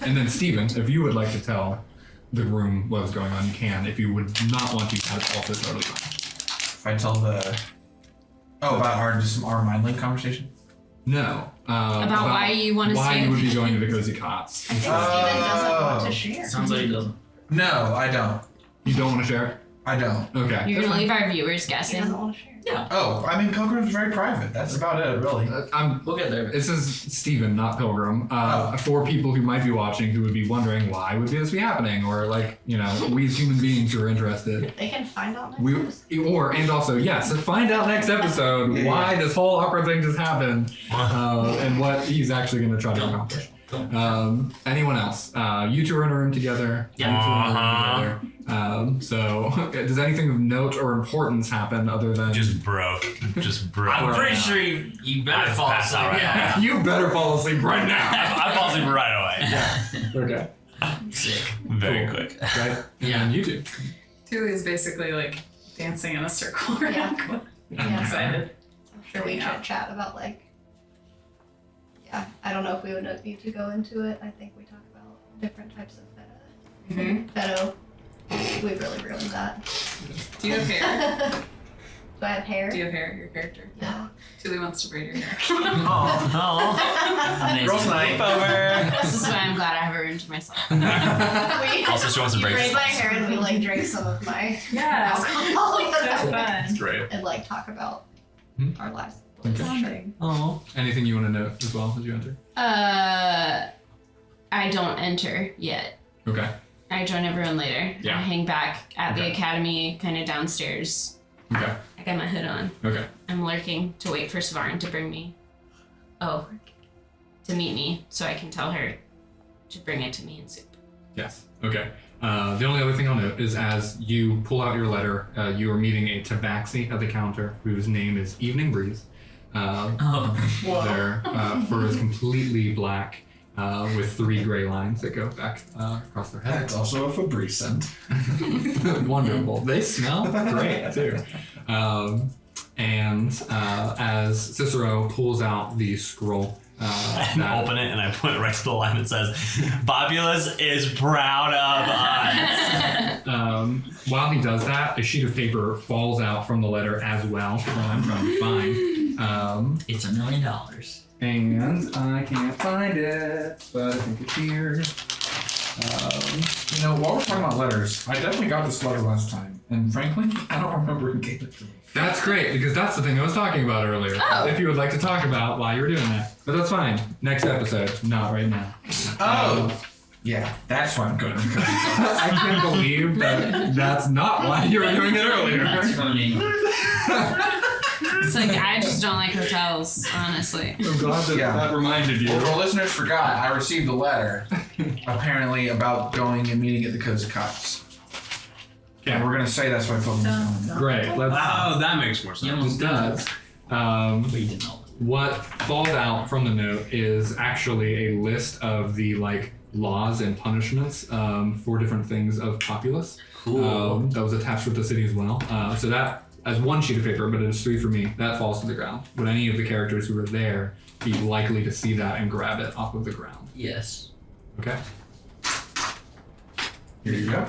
And then Steven, if you would like to tell the room what was going on, you can. If you would not want to, that's also totally fine. If I tell the about our mind link conversation. No. About why you want to why stay. you would be going to the Cozy Cots. I think Steven doesn't want Oh. to share. Sounds like he doesn't. No, I don't. You don't want to share it? I don't. Okay. You're that's gonna fine. leave our viewers He guessing. doesn't want to share. Oh, I mean, Pilgrim's very private. That's about it, really. We'll get there. This is Stephen, not Pilgrim. For people who might be watching who would be wondering why would this be happening, or like, you know, we as human beings who are interested. They can find out next episode. And also, yes, find out next episode why this whole opera thing just happened, and what he's actually going to try to accomplish. Anyone else? You two are in a room together. Yeah. You two are in a room together. So, does anything of note or importance happen other than Just broke. I'm pretty sure you better I'd fall pass asleep. out right Yeah, you better fall asleep right now. I fall asleep right away. Okay. Sick. Very Cool. quick. Right? And Yeah. then you two. Tuli is basically like dancing in a circle around. Yeah. I'm Yeah. excited. I'm sure we Yeah. should chat about I don't know if we would need to go into it. I think we talk about different types of pedo. We really ruined that. Do you have hair? Do I have hair? Do you have hair, your character? No. Tuli wants to braid your hair. Oh. Girls' night. Sleepover. This is why I'm glad I have a room to myself. Also, she wants to You break braid this. my hair and we like drink some of my Yeah. alcohol So fun. Great. and like talk about our lives. Okay. Bonding. Oh. Anything you want to note as well as you enter? I don't enter yet. Okay. I join everyone later. Yeah. I hang back at the Okay. academy, kind of downstairs. Okay. I got my hood on. Okay. I'm lurking to wait for Svarin to bring me. To meet me, so I can tell her to bring it to me in soup. Yes. Okay. The only other thing I'll note is as you pull out your letter, you are meeting a tabaxi at the counter whose name is Evening Breeze. Their fur is completely black with 3 gray lines that go back across their head. That's also a Febreze scent. Wonderful. They smell great too. And as Cicero pulls out the scroll, I open it and I put it right to the line that says, Bobulus is proud of us. while he does that, a sheet of paper falls out from the letter as well. I'm trying to find. It's $1 million. And I can't find it, but I think it's here. You know, while we're talking about letters, I definitely got this letter last time, and frankly, I don't remember who gave it to me. That's great, because that's the thing I was talking about earlier. Oh. If you would like to talk about why you were doing that. But that's fine. Next episode, not right now. Oh! Yeah, that's why I'm good. I can't believe that that's not why you were doing it earlier. That's funny. It's like I just don't like hotels, honestly. I'm glad that Yeah. that reminded you. Well, for listeners forgot, I received a letter, apparently about going and meeting at the Codes of Cops. And we're gonna say that's why Pilgrim's going. Great. Let's. Oh, that makes more You sense. almost It does. But you didn't know. What falls out from the note is actually a list of the laws and punishments for different things of populace. Cool. That was attached with the city as well. So that as one sheet of paper, but it is 3 for me. That falls to the ground. Would any of the characters who are there be likely to see that and grab it off of the ground? Yes. Okay. Here you go.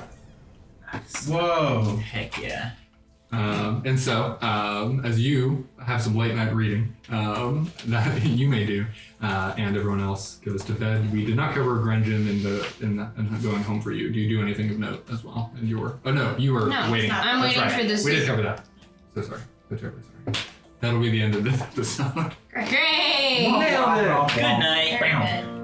Whoa. Heck yeah. And so, as you have some late night reading that you may do, and everyone else goes to bed, we did not cover Grenjin in going home for you. Do you do anything of note as well? And you were you were No, waiting. I'm That's waiting right. for this. We did cover that. So sorry. So terribly sorry. That'll be the end of this episode. Great! Nailed it. Good night. Very good.